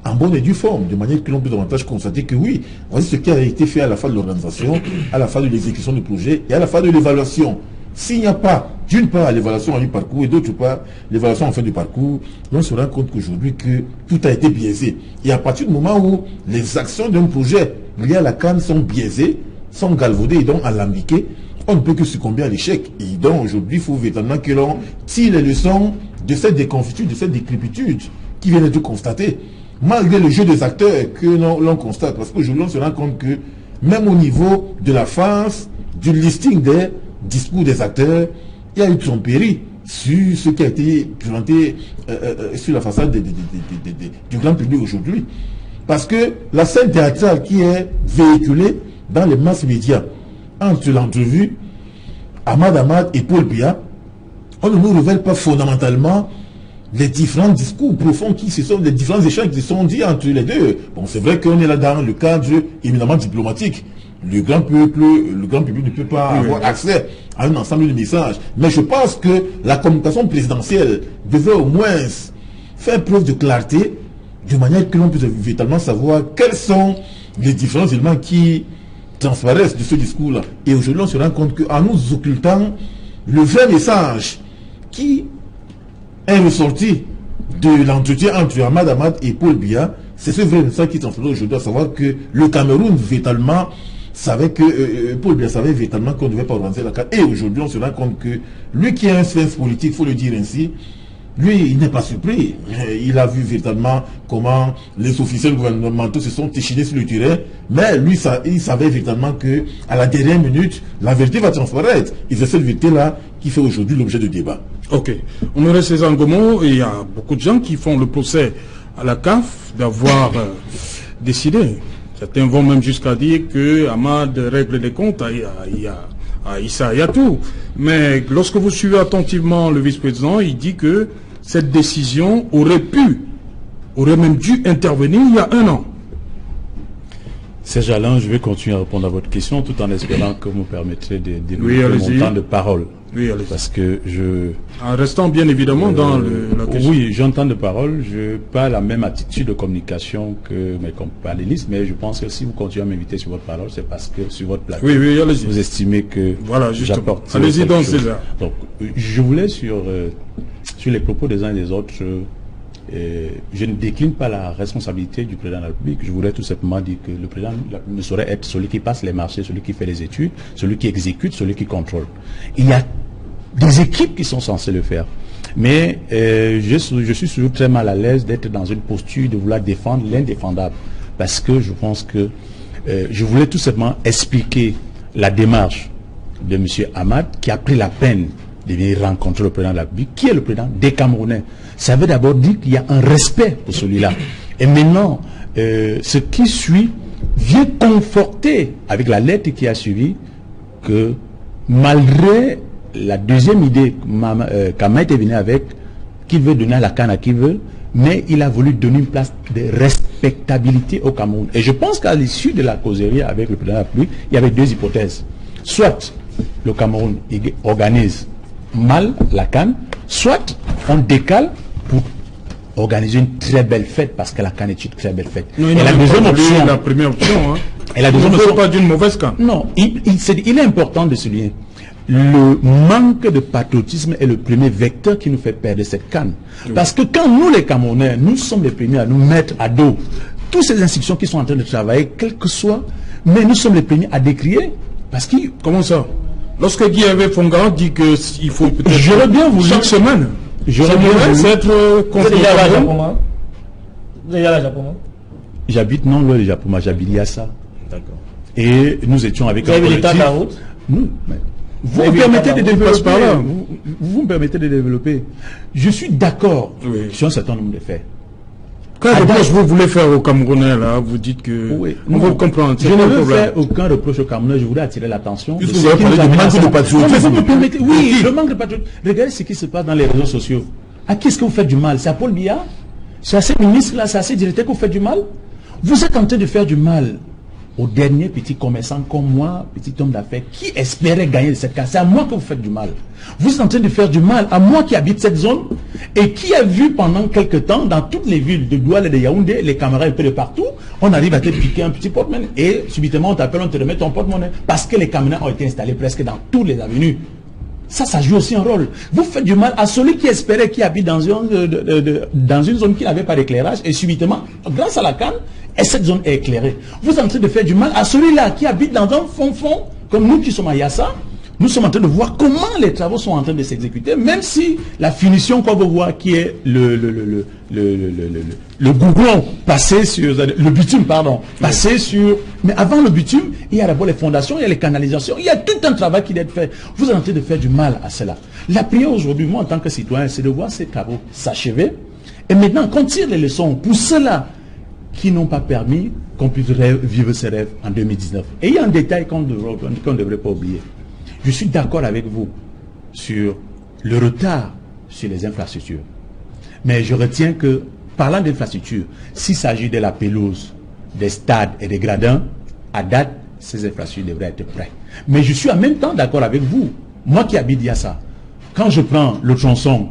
en bonne et due forme, de manière que l'on peut davantage constater que oui, voici ce qui a été fait à la fin de l'organisation, à la fin de l'exécution du projet et à la fin de l'évaluation. S'il n'y a pas, d'une part, l'évaluation en mi-parcours et d'autre part, l'évaluation en fin du parcours, on se rend compte qu'aujourd'hui que tout a été biaisé. Et à partir du moment où les actions d'un projet liées à la CAN sont biaisées, sont galvaudées et donc alambiquées, on ne peut que succomber à l'échec. Et donc aujourd'hui, il faut véritablement que l'on tire les leçons de cette déconfiture, de cette décrépitude qui vient d'être constatée. Malgré le jeu des acteurs que l'on constate, parce qu'aujourd'hui on se rend compte que même au niveau de la phase du listing des discours des acteurs, il y a eu tromperie sur ce qui a été présenté sur la façade du grand public aujourd'hui. Parce que la scène théâtrale qui est véhiculée dans les masses médias entre l'entrevue Ahmad et Paul Biya, on ne nous révèle pas fondamentalement les différents discours profonds qui se sont, les différents échanges qui se sont dits entre les deux. Bon, c'est vrai qu'on est là dans le cadre éminemment diplomatique. Le grand public ne peut pas avoir accès à un ensemble de messages. Mais je pense que la communication présidentielle devait au moins faire preuve de clarté, de manière que l'on puisse véritablement savoir quels sont les différents éléments qui transparaissent de ce discours-là. Et aujourd'hui, on se rend compte qu'en nous occultant le vrai message qui est ressorti de l'entretien entre Ahmad et Paul Biya, c'est ce vrai message qui transparaît aujourd'hui, à savoir que le Cameroun véritablement savait que Paul Biya savait véritablement qu'on ne devait pas organiser la CAN. Et aujourd'hui, on se rend compte que lui qui est un sphinx politique, il faut le dire ainsi, lui, il n'est pas surpris. Il a vu véritablement comment les officiels gouvernementaux se sont échinés sur le terrain, mais lui, il savait véritablement que à la dernière minute, la vérité va transparaître. Et c'est cette vérité-là qui fait aujourd'hui l'objet de débat.
Ok. Honoré César Ngomo, il y a beaucoup de gens qui font le procès à la CAF d'avoir décidé. Certains vont même jusqu'à dire que Ahmad règle les comptes à Issa Yatou. Mais lorsque vous suivez attentivement le vice-président, il dit que cette décision aurait même dû intervenir il y a 1 an.
Serge Alain, je vais continuer à répondre à votre question tout en espérant que vous me permettrez de développer mon temps de parole.
Oui, allez-y.
Parce que
en restant bien évidemment dans la question.
Oui, j'entends de parole. Je n'ai pas la même attitude de communication que mes panélistes, mais je pense que si vous continuez à m'inviter sur votre parole, c'est parce que sur votre plateau, vous estimez que j'apporte.
Allez-y donc, César.
Donc, je voulais sur les propos des uns et des autres, je ne décline pas la responsabilité du président de la République. Je voudrais tout simplement dire que le président ne saurait être celui qui passe les marchés, celui qui fait les études, celui qui exécute, celui qui contrôle. Il y a des équipes qui sont censées le faire. Mais je suis toujours très mal à l'aise d'être dans une posture de vouloir défendre l'indéfendable. Parce que je pense que je voulais tout simplement expliquer la démarche de M. Ahmad qui a pris la peine de venir rencontrer le président de la République, qui est le président des Camerounais. Ça veut d'abord dire qu'il y a un respect pour celui-là. Et maintenant, ce qui suit vient conforter, avec la lettre qui a suivi, que malgré la deuxième idée qu'Ahmad est venu avec, qu'il veut donner à la CAN à qui veut, mais il a voulu donner une place de respectabilité au Cameroun. Et je pense qu'à l'issue de la causerie avec le président de la République, il y avait 2 hypothèses. Soit le Cameroun organise mal la CAN, soit on décale pour organiser une très belle fête, parce que la CAN est une très belle fête.
Non,
et la deuxième option,
la première option, hein.
Et la deuxième option,
pas d'une mauvaise CAN.
Non, il est important de souligner. le manque de patriotisme est le premier vecteur qui nous fait perdre cette CAN. Parce que quand nous, les Camerounais, nous sommes les premiers à nous mettre à dos toutes ces institutions qui sont en train de travailler, quel que soit, mais nous sommes les premiers à décrier. Parce que...
Comment ça? Lorsque Guy Hervé Fongan dit qu'il faut peut-être...
J'aurais bien voulu...
Chaque semaine.
J'aurais bien voulu...
être
confronté. Vous êtes à la Japon?
J'habite non loin du Japon, j'habite Yassa.
D'accord.
Et nous étions avec
un collectif... Vous avez l'état de la route?
Nous, vous me permettez de développer. Vous me permettez de développer. Je suis d'accord sur un certain nombre de faits.
Quel reproche vous voulez faire aux Camerounais, là? Vous dites que...
Oui.
On va comprendre.
Je ne veux faire aucun reproche aux Camerounais. Je voulais attirer l'attention.
Vous avez parlé du manque de patriotisme.
Vous me permettez... Oui, le manque de patriotisme. Regardez ce qui se passe dans les réseaux sociaux. À qui est-ce que vous faites du mal? C'est à Paul Biya? C'est à ces ministres-là? C'est à ces directeurs que vous faites du mal? Vous êtes en train de faire du mal aux derniers petits commerçants comme moi, petit homme d'affaires, qui espérait gagner de cette case. C'est à moi que vous faites du mal. Vous êtes en train de faire du mal à moi qui habite cette zone et qui a vu pendant quelques temps, dans toutes les villes de Douala et de Yaoundé, les caméras un peu de partout, on arrive à te piquer un petit porte-monnaie et subitement on t'appelle, on te remet ton porte-monnaie parce que les caméras ont été installées presque dans toutes les avenues. Ça joue aussi un rôle. Vous faites du mal à celui qui espérait, qui habite dans une zone qui n'avait pas d'éclairage et subitement, grâce à la canne, et cette zone est éclairée. Vous êtes en train de faire du mal à celui-là qui habite dans un fond, comme nous qui sommes à Yassa. Nous sommes en train de voir comment les travaux sont en train de s'exécuter, même si la finition qu'on veut voir qui est le goudron passé sur, le bitume, pardon, passé sur, mais avant le bitume, il y a d'abord les fondations, il y a les canalisations, il y a tout un travail qui doit être fait. Vous êtes en train de faire du mal à cela. La prière aujourd'hui, moi en tant que citoyen, c'est de voir ces travaux s'achever, et maintenant qu'on tire les leçons pour ceux-là qui n'ont pas permis qu'on puisse vivre ses rêves en 2019. Et il y a un détail qu'on ne devrait pas oublier. Je suis d'accord avec vous sur le retard sur les infrastructures. Mais je retiens que, parlant d'infrastructures, s'il s'agit de la pelouse, des stades et des gradins, à date, ces infrastructures devraient être prêtes. Mais je suis en même temps d'accord avec vous. Moi qui habite Yassa, quand je prends le tronçon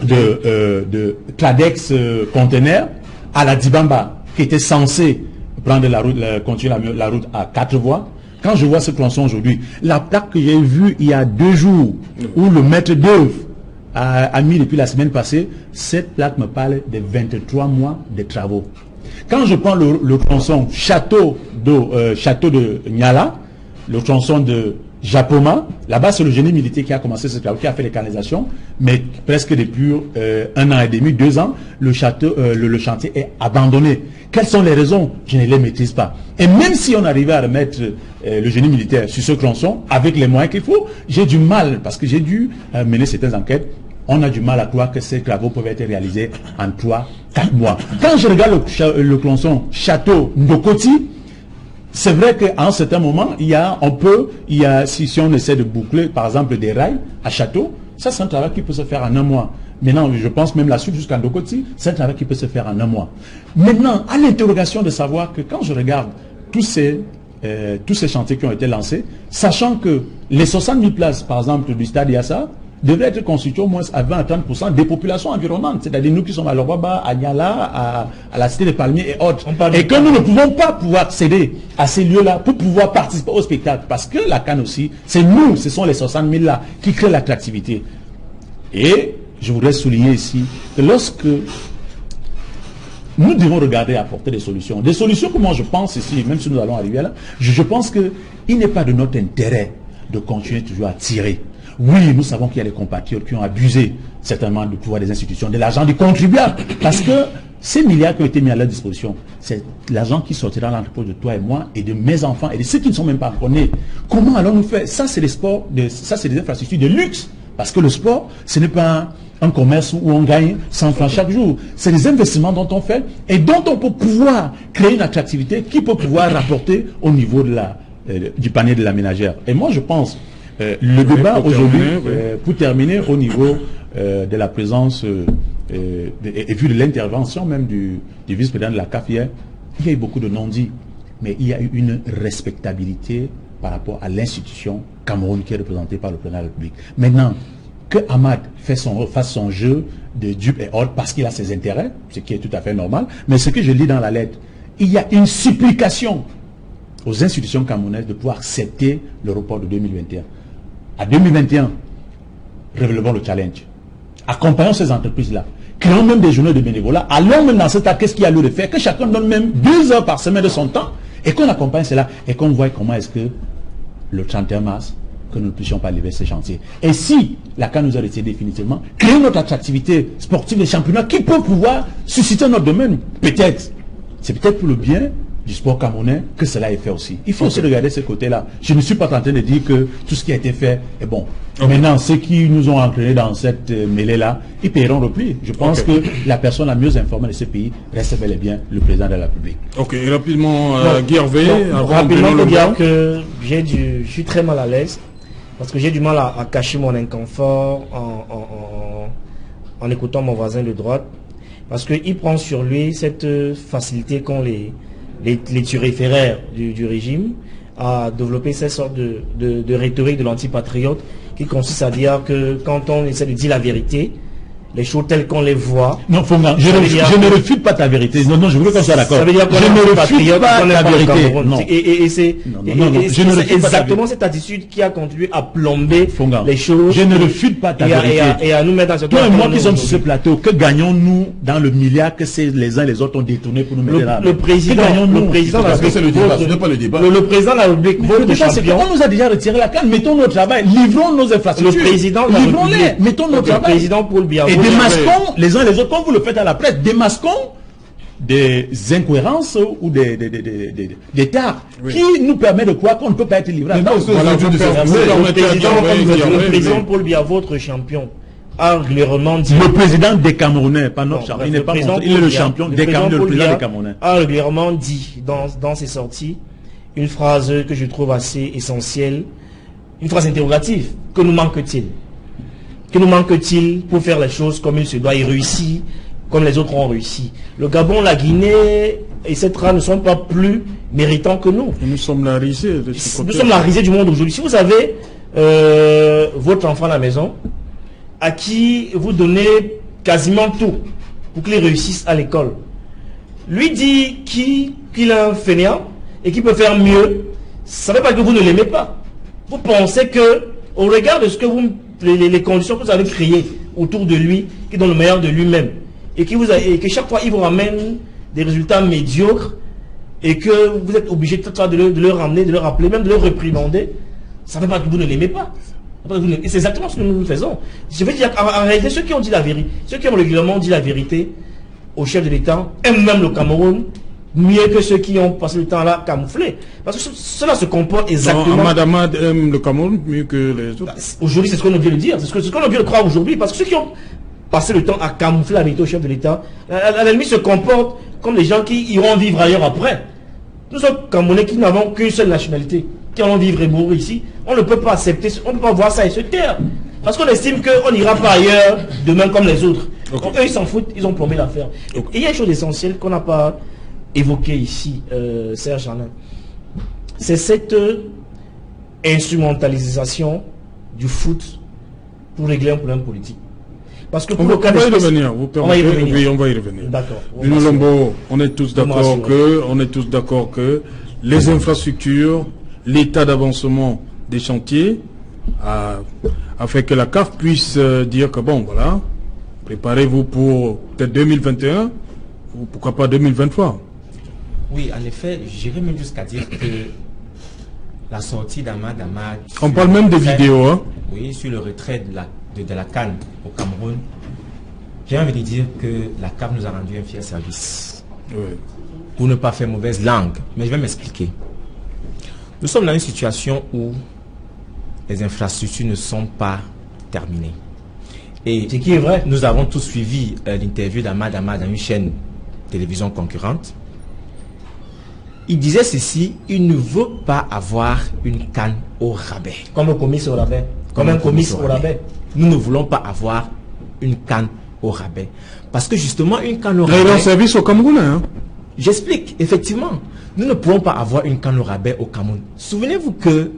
de Cladex Container à la Dibamba, qui était censé prendre la route, continuer la route à 4 voies, quand je vois ce tronçon aujourd'hui, la plaque que j'ai vue il y a 2 jours, où le maître d'œuvre a mis depuis la semaine passée, cette plaque me parle de 23 mois de travaux. Quand je prends le tronçon château de Niala, le tronçon de Japoma, là-bas c'est le génie militaire qui a commencé ce travail, qui a fait les canalisations, mais presque depuis 1 an et demi, 2 ans, le chantier est abandonné. Quelles sont les raisons? Je ne les maîtrise pas. Et même si on arrivait à remettre le génie militaire sur ce tronçon, avec les moyens qu'il faut, j'ai du mal, parce que j'ai dû mener certaines enquêtes, on a du mal à croire que ces travaux peuvent être réalisés en 3-4 mois. Quand je regarde le tronçon Château Ndokoti, c'est vrai qu'à un certain moment, si on essaie de boucler, par exemple, des rails à Château, ça c'est un travail qui peut se faire en 1 mois. Maintenant, je pense même la suite jusqu'à Ndokoti, c'est un travail qui peut se faire en 1 mois. Maintenant, à l'interrogation de savoir que quand je regarde tous ces chantiers qui ont été lancés, sachant que les 60 000 places, par exemple, du stade Yassa, devraient être constituées au moins à 20 à 30% des populations environnantes, c'est-à-dire nous qui sommes à Lorwaba, à Niala, à la Cité des Palmiers et autres. Et que nous ne pouvons pas pouvoir céder à ces lieux-là pour pouvoir participer au spectacle, parce que la CAN aussi, c'est nous, ce sont les 60 000 là qui créent l'attractivité. Et je voudrais souligner ici que lorsque nous devons regarder à apporter des solutions que moi je pense ici, même si nous allons arriver là, je pense qu'il n'est pas de notre intérêt de continuer toujours à tirer. Oui, nous savons qu'il y a des compatriotes qui ont abusé certainement du pouvoir des institutions, de l'argent du contribuable, parce que ces milliards qui ont été mis à leur disposition, c'est l'argent qui sortira dans l'entreprise de toi et moi et de mes enfants et de ceux qui ne sont même pas encore nés. Comment allons-nous faire? Ça, c'est des sports, ça c'est des infrastructures de luxe, parce que le sport, ce n'est pas un commerce où on gagne 100 francs chaque jour. C'est des investissements dont on fait et dont on peut pouvoir créer une attractivité qui peut pouvoir rapporter au niveau du panier de la ménagère. Et moi, je pense le débat aujourd'hui, pour terminer, au niveau de la présence et vu de l'intervention même du vice-président de la CAF hier, il y a eu beaucoup de non-dits, mais il y a eu une respectabilité par rapport à l'institution Cameroun qui est représentée par le président de la République. Maintenant, que Ahmad fasse son jeu de dupe et autres parce qu'il a ses intérêts, ce qui est tout à fait normal, mais ce que je lis dans la lettre, il y a une supplication aux institutions camerounaises de pouvoir accepter le report de 2021. à 2021, relevons le challenge. Accompagnons ces entreprises-là. Créons même des journées de bénévolat. Allons même dans cet acte, qu'est-ce qu'il y a lieu de faire? Que chacun donne même 2 heures par semaine de son temps et qu'on accompagne cela et qu'on voit comment est-ce que le 31 mars, que nous ne puissions pas livrer ces chantiers. Et si la CAN nous a retiré définitivement, créons notre attractivité sportive des championnats qui peut pouvoir susciter notre domaine. Peut-être. C'est peut-être pour le bien du sport camerounais que cela est fait aussi. Il faut aussi regarder ce côté-là. Je ne suis pas en train de dire que tout ce qui a été fait est bon. Maintenant, ceux qui nous ont entraînés dans cette mêlée-là, ils paieront le prix. Je pense que la personne la mieux informée de ce pays reste bel et bien le président de la République.
Ok, rapidement, Guy Hervé.
Rapidement, je veux dire que je suis très mal à l'aise parce que j'ai du mal à cacher mon inconfort en écoutant mon voisin de droite parce qu'il prend sur lui cette facilité qu'ont les turéféraires du régime à développer cette sorte de rhétorique de l'antipatriote qui consiste à dire que quand on essaie de dire la vérité, les choses telles qu'on les voit...
Non, Fongan, je ne refute pas ta vérité. Non, je veux qu'on soit d'accord.
Ça veut dire qu'on
je ne refute pas ta vérité.
Non. Et c'est exactement cette attitude qui a contribué à plomber Fongan, les choses.
Je ne refute pas ta vérité.
Et à nous mettre dans ce...
Toi et moi qui sommes sur ce plateau, que gagnons-nous dans le milliard que les uns et les autres ont détourné pour nous mettre là?
Le président de la République, votre champion...
On nous a déjà retiré la canne. Mettons notre travail. Livrons nos infrastructures. Livrons-les. Mettons notre travail. Et démasquons les uns les autres, comme vous le faites à la presse, démasquons des incohérences ou des tares qui nous permettent de croire qu'on ne peut pas être livré.
Le président Paul Biya, votre champion, a régulièrement dit...
Le président des Camerounais, pas notre champion, il n'est pas mon, il est le champion des Camerounais, le président des Camerounais.
A régulièrement dit dans ses sorties une phrase que je trouve assez essentielle, une phrase interrogative. Que nous manque-t-il? Que nous manque-t-il pour faire les choses comme il se doit et réussir comme les autres ont réussi? Le Gabon, la Guinée, etc. ne sont pas plus méritants que nous.
Et nous sommes la risée de ce côté.
Nous sommes la risée du monde aujourd'hui. Si vous avez votre enfant à la maison, à qui vous donnez quasiment tout pour qu'il réussisse à l'école, lui dit qu'il est un fainéant et qu'il peut faire mieux, ça ne veut pas que vous ne l'aimez pas. Vous pensez que, au regard de ce que vous... Les conditions que vous avez créées autour de lui, qui donnent le meilleur de lui-même, et que chaque fois il vous ramène des résultats médiocres, et que vous êtes obligé de le ramener, de le rappeler, même de le réprimander, ça ne veut pas que vous ne l'aimez pas. Et c'est exactement ce que nous faisons. Je veux dire, en réalité, ceux qui ont dit la vérité, ceux qui ont régulièrement dit la vérité au chef de l'État, aiment même le Cameroun, mieux que ceux qui ont passé le temps là camouflés. Parce que cela se comporte exactement...
Madame aime le Cameroun mieux que les autres.
Aujourd'hui, c'est ce qu'on a dû le dire. C'est ce qu'on a dû le croire aujourd'hui. Parce que ceux qui ont passé le temps à camoufler la vérité au chef de l'État, à la limite se comportent comme les gens qui iront vivre ailleurs après. Nous sommes Camerounais qui n'avons qu'une seule nationalité, qui allons vivre et mourir ici. On ne peut pas accepter, on ne peut pas voir ça et se taire. Parce qu'on estime qu'on n'ira pas ailleurs demain comme les autres. Okay. Donc, eux, ils s'en foutent, ils ont plombé l'affaire. Okay. Et il y a une chose essentielle qu'on n'a pas évoqué ici, Serge Alain, c'est cette instrumentalisation du foot pour régler un problème politique. Parce que pour
on va y revenir, vous permettez, oui, on va y revenir.
D'accord.
On est tous d'accord que les infrastructures, l'état d'avancement des chantiers a fait que la CAF puisse dire que bon, voilà, préparez-vous pour peut-être 2021 ou pourquoi pas 2023.
Oui, en effet, j'irais même jusqu'à dire que la sortie d'Amad,
on parle même de vidéos, hein?
Oui, sur le retrait de la CAN au Cameroun, j'ai envie de dire que la CAF nous a rendu un fier service.
Oui.
Pour ne pas faire mauvaise langue, mais je vais m'expliquer. Nous sommes dans une situation où les infrastructures ne sont pas terminées. Et
c'est qui est vrai.
Nous avons tous suivi l'interview d'Amad dans une chaîne télévision concurrente. Il disait ceci, il ne veut pas avoir une CAN au rabais.
Comme un commis au rabais. Comme un commis au rabais.
Nous ne voulons pas avoir une CAN au rabais. Parce que justement, une CAN au rabais...
Il y a un service au Cameroun, hein?
J'explique, effectivement. Nous ne pouvons pas avoir une CAN au rabais au Cameroun. Souvenez-vous que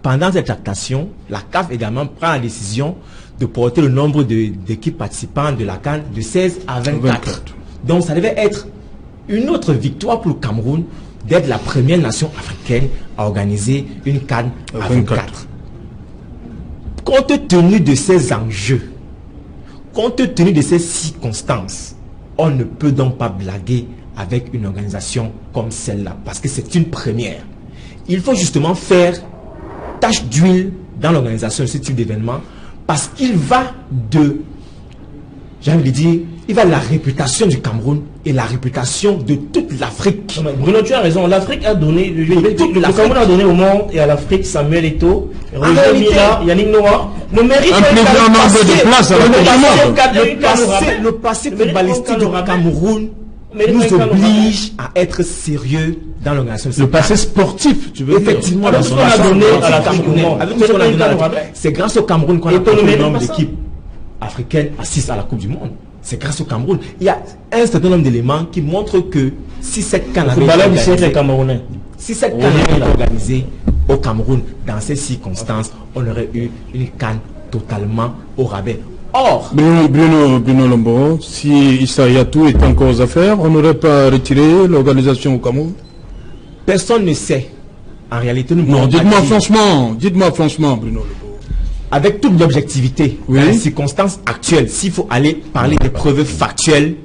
pendant cette tractation, la CAF également prend la décision de porter le nombre d'équipes participantes de la CAN de 16 à 24. Donc ça devait être une autre victoire pour le Cameroun d'être la première nation africaine à organiser une CAN à 24. compte tenu de ces enjeux, compte tenu de ces circonstances, on ne peut donc pas blaguer avec une organisation comme celle-là, parce que c'est une première. Il faut justement faire tache d'huile dans l'organisation de ce type d'événement, parce qu'il va de, j'ai envie de dire, il va de la réputation du Cameroun et la réputation de toute l'Afrique.
Bruno, tu as raison. L'Afrique a donné, le Cameroun a donné au monde et à l'Afrique Samuel Eto'o, Roger Mila, Yannick Noah. Le mérite
un plus grand nombre de places à
le passé footballistique du Cameroun nous oblige à être sérieux dans l'organisation.
Le passé sportif, tu veux
effectivement,
dire.
C'est grâce au Cameroun qu'on a le nombre d'équipes africaines assises à la Coupe du Monde. C'est grâce au Cameroun. Il y a un certain nombre d'éléments qui montrent que si cette CAN avait été organisée au Cameroun dans ces circonstances, on aurait eu une CAN totalement au rabais. Or,
Bruno Lombo, si Issa Yatou est encore aux affaires, on n'aurait pas retiré l'organisation au Cameroun?
Personne ne sait. En réalité, nous
non, dites-moi franchement, Bruno Lombo.
Avec toute l'objectivité, dans les circonstances actuelles, s'il faut aller parler des preuves factuelles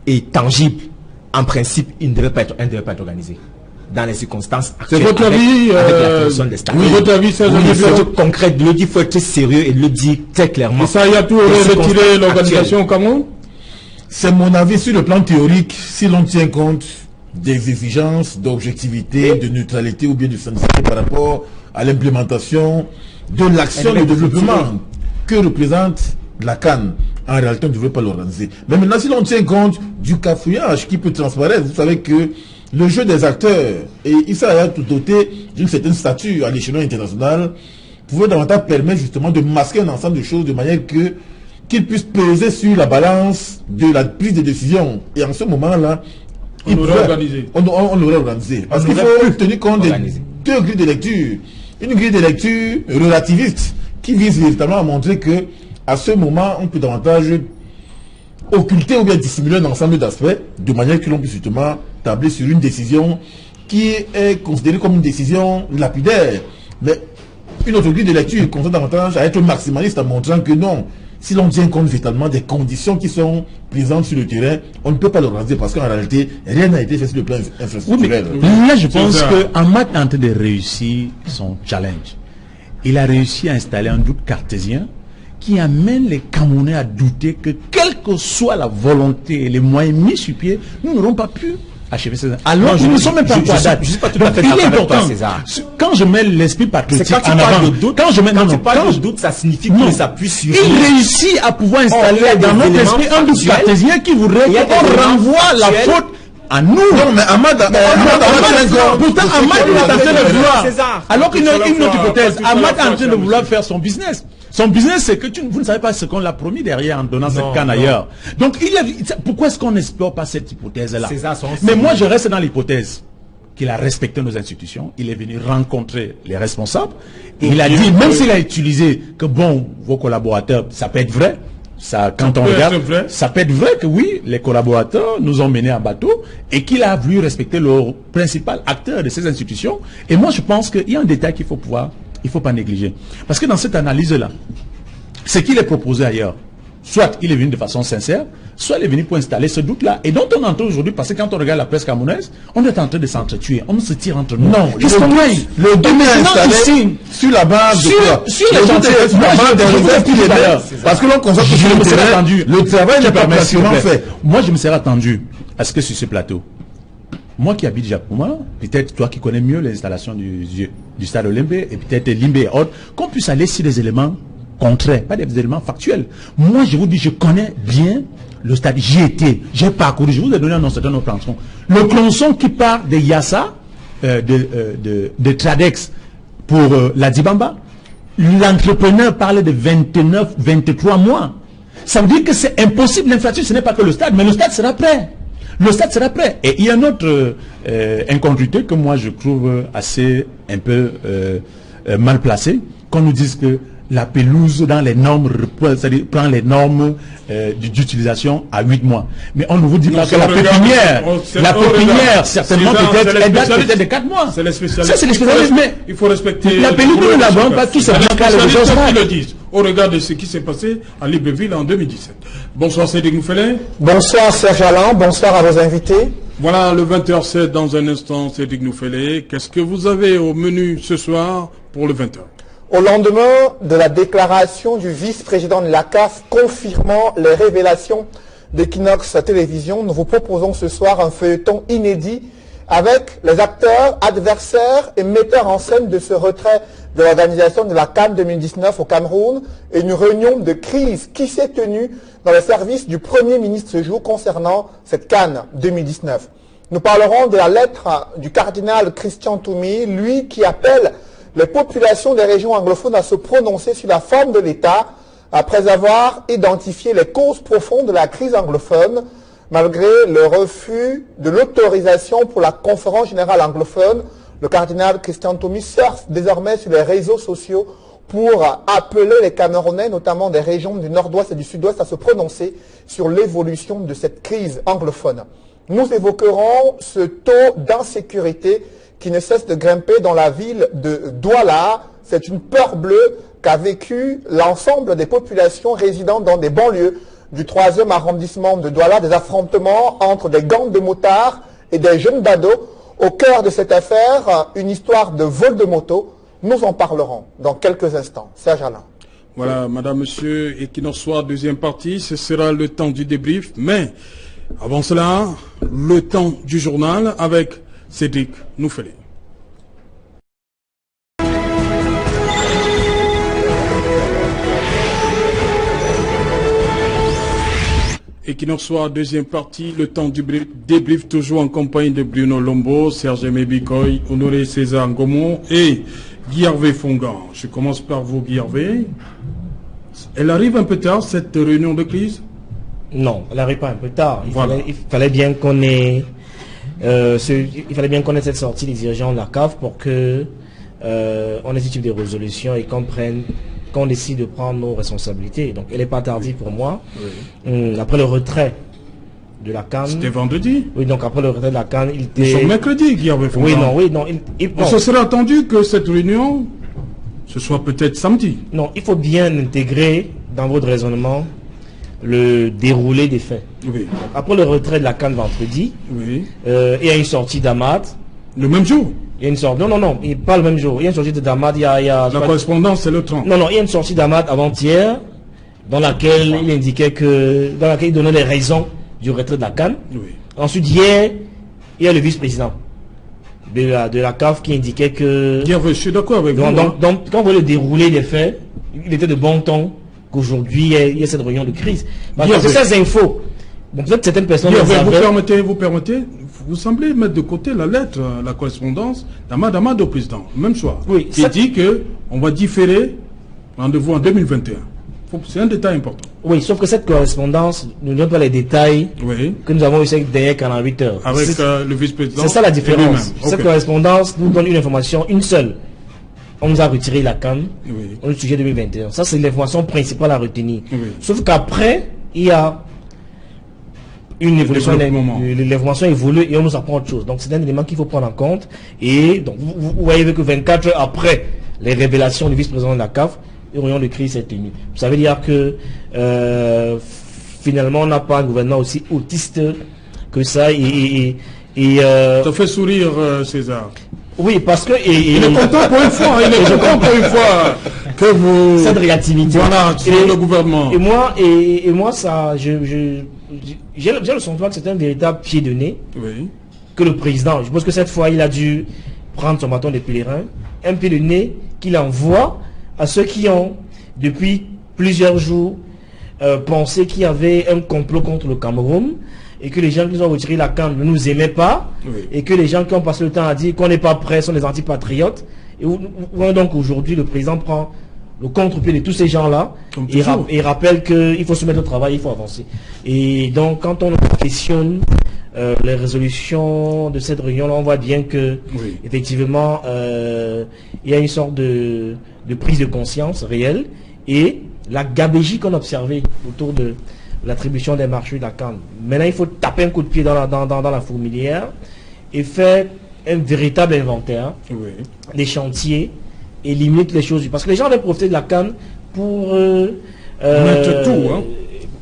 et tangibles, en principe, il ne devait pas être organisé. Dans les circonstances actuelles,
c'est votre avis,
avec la fonction des stades.
Oui, votre avis, c'est
il faut être concret, il faut être sérieux et le dire très clairement.
Issa Yatou aurait retiré l'organisation au Cameroun?
C'est mon avis sur le plan théorique, si l'on tient compte des exigences d'objectivité, de neutralité ou bien de sincérité par rapport à l'implémentation de l'action de développement que représente la CAN. En réalité, on ne devrait pas l'organiser. Mais maintenant, si l'on tient compte du cafouillage qui peut transparaître, vous savez que le jeu des acteurs, et Issa Yatou doté d'une certaine stature à l'échelon international, pouvait davantage permettre justement de masquer un ensemble de choses de manière que qu'il puisse peser sur la balance de la prise de décision. Et en ce moment-là, on l'aurait organisé. Parce qu'il faut tenir compte des deux grilles de lecture. Une grille de lecture relativiste qui vise véritablement à montrer que à ce moment, on peut davantage occulter ou bien dissimuler un ensemble d'aspects de manière que l'on puisse justement tabler sur une décision qui est considérée comme une décision lapidaire. Mais une autre grille de lecture consiste davantage à être maximaliste en montrant que non, si l'on tient compte véritablement des conditions qui sont présentes sur le terrain, on ne peut pas l'organiser parce qu'en réalité, rien n'a été fait sur le plan infrastructurel.
Là, je pense qu'Amad est en train de réussir son challenge. Il a réussi à installer un doute cartésien qui amène les Camerounais à douter que quelle que soit la volonté et les moyens mis sur pied, nous n'aurons pas pu achever ces... Alors, nous ne sommes même pas à date.
Je ne suis pas tout à fait d'accord avec toi, César.
Quand je mets l'esprit patriotique en avant,
quand tu parles de doute, ça signifie que ça puisse suivre.
Il réussit à pouvoir installer dans notre esprit un doute cartésien qui voudrait qu'on renvoie la faute à nous.
Non, mais Amad,
pourtant Amad est en train de vouloir, alors qu'il y a une autre hypothèse, Amad est en train de vouloir faire son business. Son business, c'est que vous ne savez pas ce qu'on l'a promis derrière en donnant cette canne ailleurs. Donc, pourquoi est-ce qu'on n'explore pas cette hypothèse-là? Mais moi, je reste dans l'hypothèse qu'il a respecté nos institutions. Il est venu rencontrer les responsables. Et il a dit, même s'il a utilisé que bon, vos collaborateurs, ça peut être vrai. Ça, quand on regarde, ça peut être vrai que oui, les collaborateurs nous ont menés en bateau et qu'il a voulu respecter le principal acteur de ces institutions. Et moi, je pense qu'il y a un détail qu'il faut pas négliger. Parce que dans cette analyse-là, ce qu'il est proposé ailleurs, soit il est venu de façon sincère, soit il est venu pour installer ce doute-là, et dont on entend aujourd'hui, parce que quand on regarde la presse camerounaise, on est en train de s'entretuer, on se tire entre nous.
Non,
qu'est-ce qu'on gagne?
Le doute est installé sur la base de quoi?
Sur les chantiers,
parce que l'on constate que le travail n'est pas passionnant fait.
Moi, je me serais attendu à ce que sur ce plateau, moi qui habite Japoma, peut-être toi qui connais mieux les installations du stade Olimbe, et peut-être Limbe et autres, qu'on puisse aller sur des éléments contraires, pas des éléments factuels. Moi, je vous dis, je connais bien le stade. J'y étais, j'ai parcouru, je vous ai donné un nom, c'est un autre tronçon. Le tronçon qui part de Yassa, de Tradex pour la Dibamba, l'entrepreneur parlait de 29, 23 mois. Ça veut dire que c'est impossible, l'infrastructure, ce n'est pas que le stade, mais le stade sera prêt. Le stade sera prêt. Et il y a une autre incongruité que moi je trouve assez un peu mal placée, qu'on nous dise que la pelouse dans les normes, c'est-à-dire prend les normes d'utilisation à 8 mois. Mais on ne vous dit pas que la pépinière, certainement peut-être, elle date peut-être de 4 mois.
C'est les spécialistes.
Ça, c'est les spécialistes, mais
il faut respecter.
La pelouse ne l'avons pas, tout simplement car les choses
le disent, au regard de ce qui s'est passé à Libreville en 2017. Bonsoir Cédric Nouffelin.
Bonsoir Serge Alain, bonsoir à vos invités.
Voilà, le 20h07 dans un instant, Cédric Nouffelin. Qu'est-ce que vous avez au menu ce soir pour le 20h?
Au lendemain de la déclaration du vice-président de la CAF confirmant les révélations d'Equinox Télévision, nous vous proposons ce soir un feuilleton inédit avec les acteurs, adversaires et metteurs en scène de ce retrait de l'organisation de la CAN 2019 au Cameroun et une réunion de crise qui s'est tenue dans le service du Premier ministre ce jour concernant cette CAN 2019. Nous parlerons de la lettre du cardinal Christian Toumi, lui qui appelle les populations des régions anglophones à se prononcer sur la forme de l'État après avoir identifié les causes profondes de la crise anglophone, malgré le refus de l'autorisation pour la conférence générale anglophone. Le cardinal Christian Toumi surfe désormais sur les réseaux sociaux pour appeler les Camerounais, notamment des régions du nord-ouest et du sud-ouest, à se prononcer sur l'évolution de cette crise anglophone. Nous évoquerons ce taux d'insécurité qui ne cesse de grimper dans la ville de Douala. C'est une peur bleue qu'a vécu l'ensemble des populations résidant dans des banlieues du 3e arrondissement de Douala, des affrontements entre des gangs de motards et des jeunes badauds. Au cœur de cette affaire, une histoire de vol de moto. Nous en parlerons dans quelques instants. Serge Alain.
Voilà, madame, monsieur, Equinox Soir, deuxième partie, ce sera le temps du débrief. Mais avant cela, le temps du journal avec Cédric Nouffelin. Equinox Soir, deuxième partie, le temps du débrief, toujours en compagnie de Bruno Lombo, Serge Mebikoy, Honoré César Ngomon et Guy Hervé Fongan. Je commence par vous, Guy Hervé. Elle arrive un peu tard, cette réunion de crise?
Non, elle n'arrive pas un peu tard. Il fallait bien qu'on ait... il fallait bien connaître cette sortie des dirigeants de la CAF pour que on ait ce type de résolution et qu'on décide de prendre nos responsabilités. Donc elle n'est pas tardive pour moi. Oui. Après le retrait de la CAN.
C'était vendredi.
Oui, donc après le retrait de la CAN, il était...
Nous sommes mercredi, Guy Hervé Fongan.
Oui, non.
On se serait attendu que cette réunion, ce soit peut-être samedi.
Non, il faut bien intégrer dans votre raisonnement le déroulé des faits.
Oui.
Donc, après le retrait de la CAN vendredi,
oui.
Il y a une sortie d'Amad.
Le même jour?
Il y a une sortie, non, pas le même jour. Il y a une sortie d'Amad, il y a
la correspondance, c'est le 30.
Non, il y a une sortie d'Amad avant-hier, dans laquelle il indiquait dans laquelle il donnait les raisons du retrait de la CAN.
Oui.
Ensuite, hier, il y a le vice-président de la CAF qui indiquait que...
Je suis d'accord avec vous.
Donc, quand on voit le déroulé des faits, il était de bon ton qu'aujourd'hui, il y a cette réunion de crise. Parce que ces infos, donc peut-être certaines personnes...
Vous permettez, vous semblez mettre de côté la lettre, la correspondance d'Amad au président, même soir,
oui,
qui dit qu'on va différer rendez-vous en 2021. C'est un détail important.
Oui, sauf que cette correspondance ne donne pas les détails que nous avons eu derrière 48 heures.
Avec le vice-président.
C'est ça la différence.
Okay.
Cette correspondance nous donne une information, une seule. On nous a retiré la CAN au sujet 2021. Ça, c'est l'information principale à retenir. Oui. Sauf qu'après, il y a une évolution, l'information évolue et on nous apprend autre chose. Donc, c'est un élément qu'il faut prendre en compte. Et donc, vous voyez que 24 heures après les révélations du vice-président de la CAF, une réunion de crise s'est tenue. Ça veut dire que finalement, on n'a pas un gouvernement aussi autiste que ça.
Ça fait sourire, César.
Oui, parce que...
il est content pour une fois, que vous...
Cette réactivité.
Voilà, sur le gouvernement.
Et moi, ça, j'ai le sentiment que c'est un véritable pied de nez que le président, je pense que cette fois, il a dû prendre son bâton de pèlerin, un pied de nez qu'il envoie à ceux qui ont, depuis plusieurs jours, pensé qu'il y avait un complot contre le Cameroun, et que les gens qui nous ont retiré la CAN ne nous aimaient pas, et que les gens qui ont passé le temps à dire qu'on n'est pas prêt sont des antipatriotes. Et donc aujourd'hui, le président prend le contre-pied de tous ces gens-là et rappelle qu'il faut se mettre au travail, il faut avancer. Et donc quand on questionne les résolutions de cette réunion, on voit bien que, effectivement, il y a une sorte de prise de conscience réelle et la gabégie qu'on observait autour de l'attribution des marchés de la CAN. Maintenant, il faut taper un coup de pied dans la fourmilière et faire un véritable inventaire des chantiers et limiter les choses. Parce que les gens avaient profité de la CAN pour
mettre tout, hein.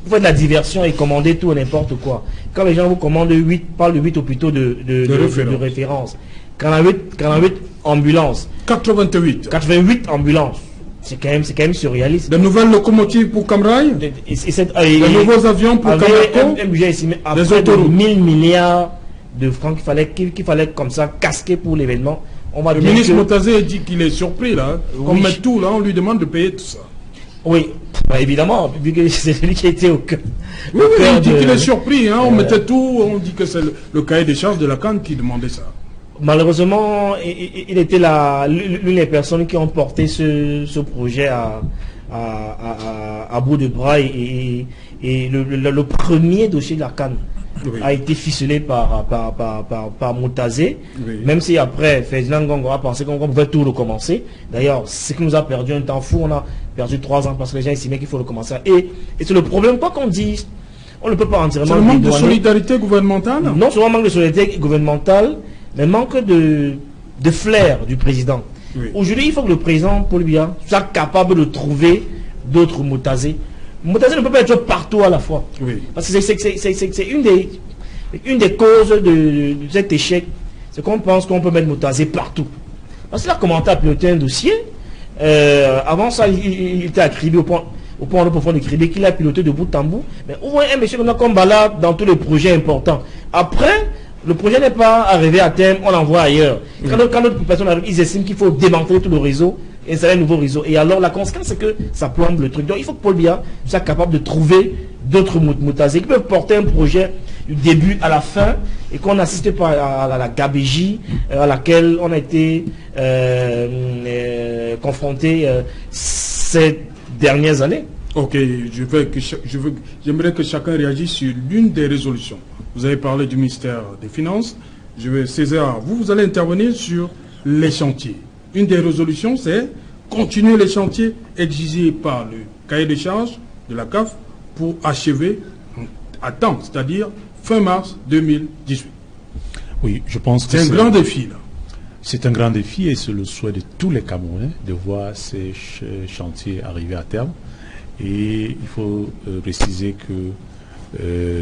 Pour faire de la diversion et commander tout et n'importe quoi. Quand les gens vous commandent 8, parlent de 8 hôpitaux de référence. 48 ambulances.
88
ambulances. C'est quand même surréaliste.
De nouvelles locomotives pour Camrail, de nouveaux avions pour Camraco,
un budget estimé à près de 1000 milliards de francs qu'il fallait comme ça casquer pour l'événement.
Le ministre Motazé dit qu'il est surpris là. On met tout là, on lui demande de payer tout ça.
Oui, bah, évidemment, vu que c'est lui qui était au cœur.
Oui, il dit qu'il est surpris, hein, on mettait tout, on dit que c'est le cahier des charges de la CAN qui demandait ça.
Malheureusement, il était l'une des personnes qui ont porté ce projet à bout de bras et le premier dossier de la CAN a été ficelé par Motazé, même si après Ferdinand Ngongo a pensé qu'on pouvait tout recommencer. D'ailleurs, ce qui nous a perdu un temps fou, on a perdu 3 ans parce que les gens estimaient qu'il faut recommencer. Et c'est le problème, quoi qu'on dise, on ne peut pas entièrement...
C'est le manque de solidarité gouvernementale?
Non seulement manque de solidarité gouvernementale, mais manque de flair du président. Aujourd'hui, il faut que le président Paul Biya soit capable de trouver d'autres Motazé. Motazé ne peut pas être partout à la fois. Parce que c'est une des causes de cet échec. C'est qu'on pense qu'on peut mettre Motazé partout. Parce qu'il a commencé à piloter un dossier. Avant ça, il était à Kribi, au point de profond de Kribi, qu'il a piloté de bout en bout. Mais au moins un monsieur comme Bala dans tous les projets importants. Après, le projet n'est pas arrivé à terme, on l'envoie ailleurs. Quand d'autres personnes arrivent, ils estiment qu'il faut démanteler tout le réseau, installer un nouveau réseau. Et alors la conséquence, c'est que ça plombe le truc. Donc il faut que Paul Biya soit capable de trouver d'autres Motazé qui peuvent porter un projet du début à la fin et qu'on n'assiste pas à la gabégie à laquelle on a été confronté ces dernières années.
Ok, j'aimerais que chacun réagisse sur l'une des résolutions. Vous avez parlé du ministère des Finances. César, vous allez intervenir sur les chantiers. Une des résolutions, c'est continuer les chantiers exigés par le cahier des charges de la CAF pour achever à temps, c'est-à-dire fin mars 2018.
Oui, je pense que
c'est un grand défi, là.
C'est un grand défi et c'est le souhait de tous les Camerounais de voir ces chantiers arriver à terme. Et il faut préciser que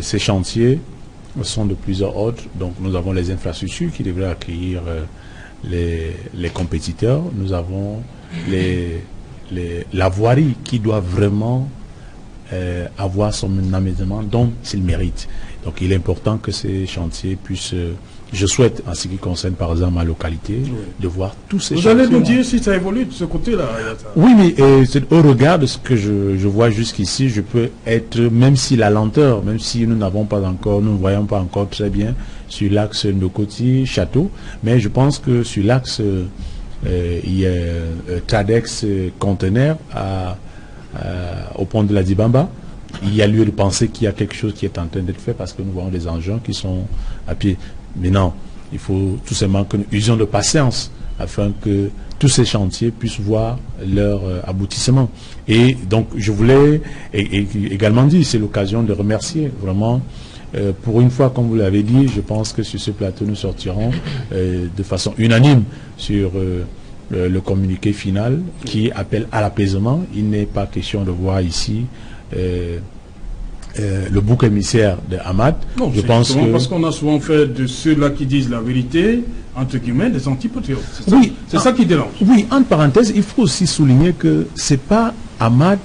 ces chantiers sont de plusieurs ordres. Donc nous avons les infrastructures qui devraient accueillir les compétiteurs. Nous avons la voirie qui doit vraiment avoir son aménagement dont il mérite. Donc il est important que ces chantiers puissent... je souhaite, en ce qui concerne par exemple ma localité, de voir tous ces chantiers.
Vous allez nous dire si ça évolue de ce côté-là.
Oui, mais au regard de ce que je vois jusqu'ici, je peux être, même si la lenteur, même si nous ne voyons pas encore très bien sur l'axe Ndokoti-Château, mais je pense que sur l'axe il y a Tradex conteneur au pont de la Dibamba. Il y a lieu de penser qu'il y a quelque chose qui est en train d'être fait parce que nous voyons des engins qui sont à pied. Mais non, il faut tout simplement que nous usions de patience afin que tous ces chantiers puissent voir leur aboutissement. Et donc, je voulais également dire, c'est l'occasion de remercier vraiment, pour une fois, comme vous l'avez dit, je pense que sur ce plateau, nous sortirons de façon unanime sur le communiqué final qui appelle à l'apaisement. Il n'est pas question de voir ici le bouc émissaire de Hamad.
Non, je pense que... parce qu'on a souvent fait de ceux-là qui disent la vérité, entre guillemets, des antipatriotes. C'est ça qui dérange.
Oui, entre parenthèses, il faut aussi souligner que c'est pas Hamad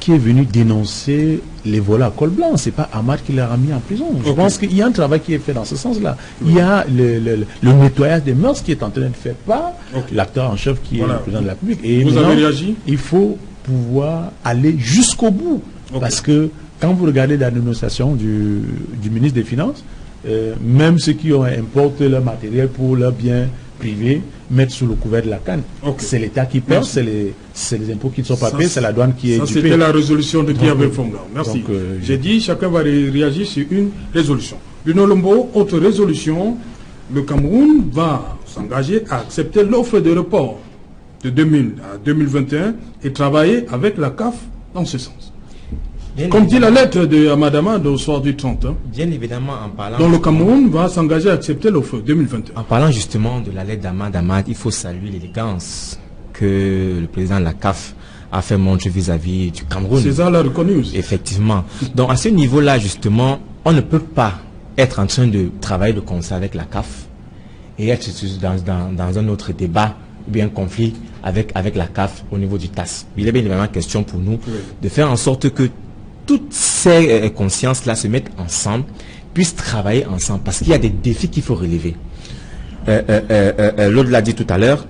qui est venu dénoncer les voleurs à col blanc. C'est pas Hamad qui l'a mis en prison. Je pense qu'il y a un travail qui est fait dans ce sens-là. Il y a le nettoyage des mœurs qui est en train de faire par l'acteur en chef qui est le président de la République. Et
vous avez réagi?
Il faut pouvoir aller jusqu'au bout. Parce que quand vous regardez la dénonciation du ministre des Finances, même ceux qui importent leur matériel pour leur bien privé mettent sous le couvert de la canne. C'est l'État qui perd, c'est les impôts qui ne sont pas payés, c'est la douane qui est dupée.
C'était la résolution de Guy Abel Fonga. Merci. J'ai dit chacun va réagir sur une résolution. Bruno Lombo, autre résolution, le Cameroun va s'engager à accepter l'offre de report de 2000 à 2021 et travailler avec la CAF dans ce sens. Comme dit la lettre de Ahmad Ahmad au soir du 30,
bien évidemment, en parlant...
dont le Cameroun va s'engager à accepter l'offre 2021.
En parlant justement de la lettre d'Ahmad Ahmad, il faut saluer l'élégance que le président de la CAF a fait montre vis-à-vis du Cameroun.
César l'a reconnu aussi.
Effectivement. Donc à ce niveau-là, justement, on ne peut pas être en train de travailler de concert avec la CAF et être dans un autre débat ou bien un conflit avec la CAF au niveau du TAS. Il est bien évidemment question pour nous de faire en sorte que toutes ces consciences-là se mettent ensemble, puissent travailler ensemble, parce qu'il y a des défis qu'il faut relever. L'autre l'a dit tout à l'heure,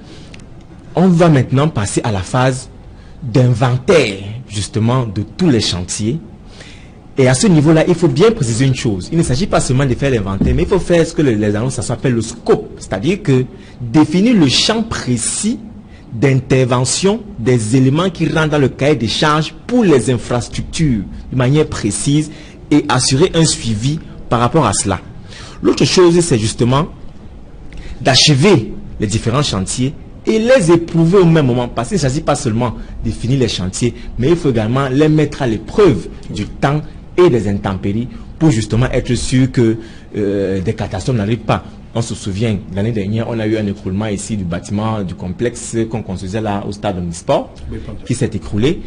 on va maintenant passer à la phase d'inventaire, justement, de tous les chantiers. Et à ce niveau-là, il faut bien préciser une chose. Il ne s'agit pas seulement de faire l'inventaire, mais il faut faire ce que les annonces, ça s'appelle le scope. C'est-à-dire que définir le champ précis d'intervention des éléments qui rentrent dans le cahier des charges pour les infrastructures de manière précise et assurer un suivi par rapport à cela. L'autre chose, c'est justement d'achever les différents chantiers et les éprouver au même moment, parce qu'il ne s'agit pas seulement de finir les chantiers, mais il faut également les mettre à l'épreuve du temps et des intempéries pour justement être sûr que des catastrophes n'arrivent pas. On se souvient, l'année dernière, on a eu un écroulement ici du bâtiment, du complexe qu'on construisait là au stade Omnisport, qui s'est écroulé.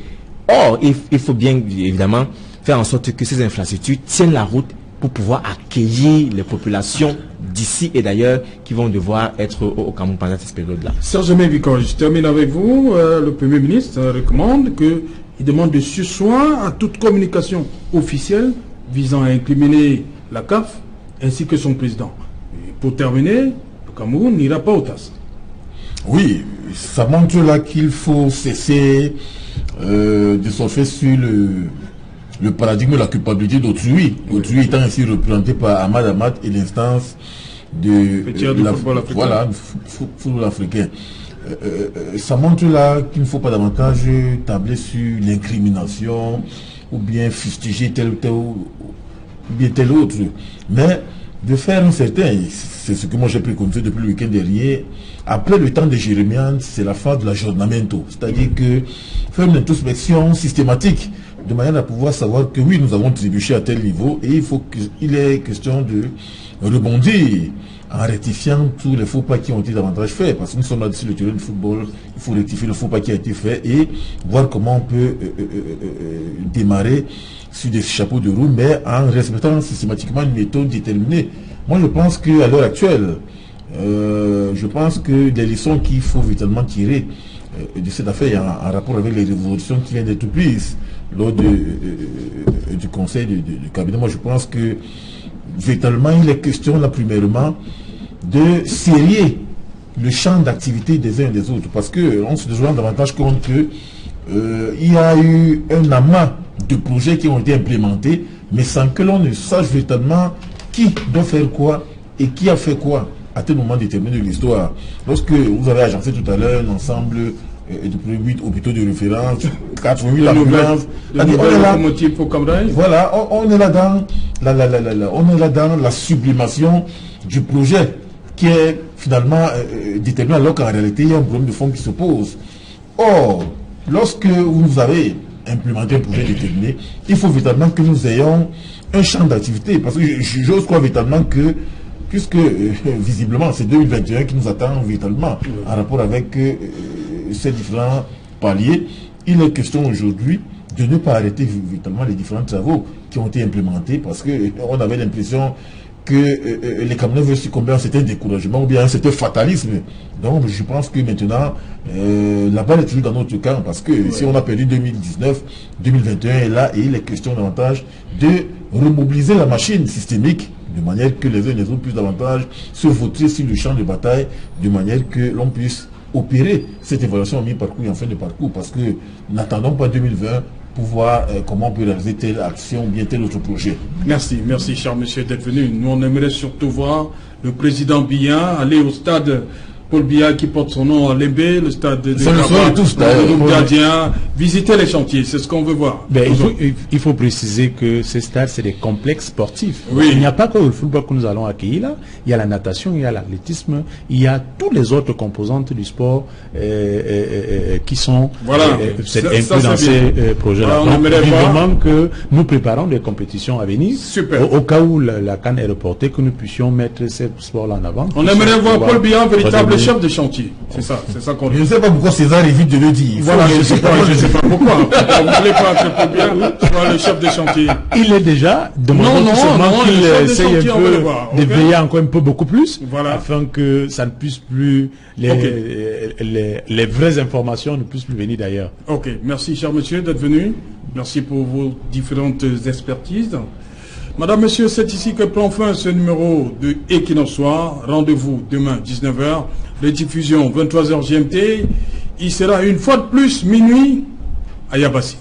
Or, il faut bien évidemment faire en sorte que ces infrastructures tiennent la route pour pouvoir accueillir les populations d'ici et d'ailleurs qui vont devoir être au Cameroun pendant cette période-là.
Serge Vicor, je termine avec vous. Le Premier ministre recommande qu'il demande de surseoir à toute communication officielle visant à incriminer la CAF ainsi que son président. Pour terminer, le Cameroun n'ira pas au TAS.
Oui, ça montre là qu'il faut cesser de surfer sur le paradigme de la culpabilité d'autrui. Autrui étant ainsi représenté par Ahmad Ahmad et l'instance de football africain. Ça montre là qu'il ne faut pas davantage tabler sur l'incrimination ou bien fustiger tel ou bien tel autre. Mais de faire un certain, c'est ce que moi j'ai préconisé depuis le week-end dernier, après le temps de Jérémiade, c'est la phase de l'aggiornamento, c'est-à-dire que faire une introspection systématique, de manière à pouvoir savoir que oui, nous avons trébuché à tel niveau, et il est question de rebondir en rectifiant tous les faux pas qui ont été davantage faits, parce que nous sommes là sur le terrain du football, il faut rectifier le faux pas qui a été fait et voir comment on peut démarrer sur des chapeaux de roue, mais en respectant systématiquement une méthode déterminée. Moi, je pense qu'à l'heure actuelle, je pense que les leçons qu'il faut véritablement tirer de cette affaire en rapport avec les résolutions qui viennent d'être prises lors du conseil du cabinet, moi je pense que véritablement il est question là premièrement de serrer le champ d'activité des uns et des autres, parce qu'on se rend davantage compte que il y a eu un amas de projets qui ont été implémentés, mais sans que l'on ne sache véritablement qui doit faire quoi et qui a fait quoi à tel moment déterminé de l'histoire. Lorsque vous avez agencé tout à l'heure un ensemble de 8 hôpitaux de référence, 8000 ambulances, voilà, on est là dans la sublimation du projet qui est finalement déterminé, alors qu'en réalité il y a un problème de fond qui se pose. Or, lorsque vous avez implémenté un projet déterminé, il faut véritablement que nous ayons un champ d'activité, parce que j'ose croire véritablement que, puisque visiblement c'est 2021 qui nous attend véritablement en rapport avec ces différents paliers, il est question aujourd'hui de ne pas arrêter véritablement les différents travaux qui ont été implémentés, parce qu'on avait l'impression que les Camerounais veulent succomber à un certain découragement ou bien à un certain fatalisme. Donc je pense que maintenant la balle est toujours dans notre camp, parce que si on a perdu 2019, 2021 est là, et il est question davantage de remobiliser la machine systémique de manière que les uns et les autres puissent davantage se vautrer sur le champ de bataille, de manière que l'on puisse opérer cette évaluation en mi-parcours et en fin de parcours, parce que n'attendons pas 2020 pour voir comment on peut réaliser telle action ou bien tel autre projet.
Merci, cher monsieur d'être venu. Nous, on aimerait surtout voir le président Biya aller au stade Paul Biya qui porte son nom à Lembé, le stade de gardien, visiter les chantiers, c'est ce qu'on veut voir.
Ben, il faut préciser que ces stades, c'est des complexes sportifs.
Oui.
Il n'y a pas que le football que nous allons accueillir là. Il y a la natation, il y a l'athlétisme, il y a toutes les autres composantes du sport qui sont inclus dans ces projets-là.
Voilà,
Donc, du moment que nous préparons des compétitions à venir, au cas où la CAN est reportée, que nous puissions mettre ces sports-là en avant.
On aimerait voir Paul Biya, un véritable chef de chantier. C'est ça qu'on dit.
Je ne sais pas pourquoi César évite de le dire.
Voilà, je ne sais pas pourquoi. Vous ne voulez pas que Paul Biya soit le chef de chantier.
Il est déjà demandé qu'il essaye un peu de veiller encore un peu beaucoup plus, afin que ça ne puisse plus, les vraies informations ne puissent plus venir d'ailleurs.
Ok, merci cher monsieur d'être venu. Merci pour vos différentes expertises. Madame, monsieur, c'est ici que prend fin ce numéro de Equinox Soir. Rendez-vous demain 19h, rediffusion 23h GMT. Il sera une fois de plus minuit à Yabassi.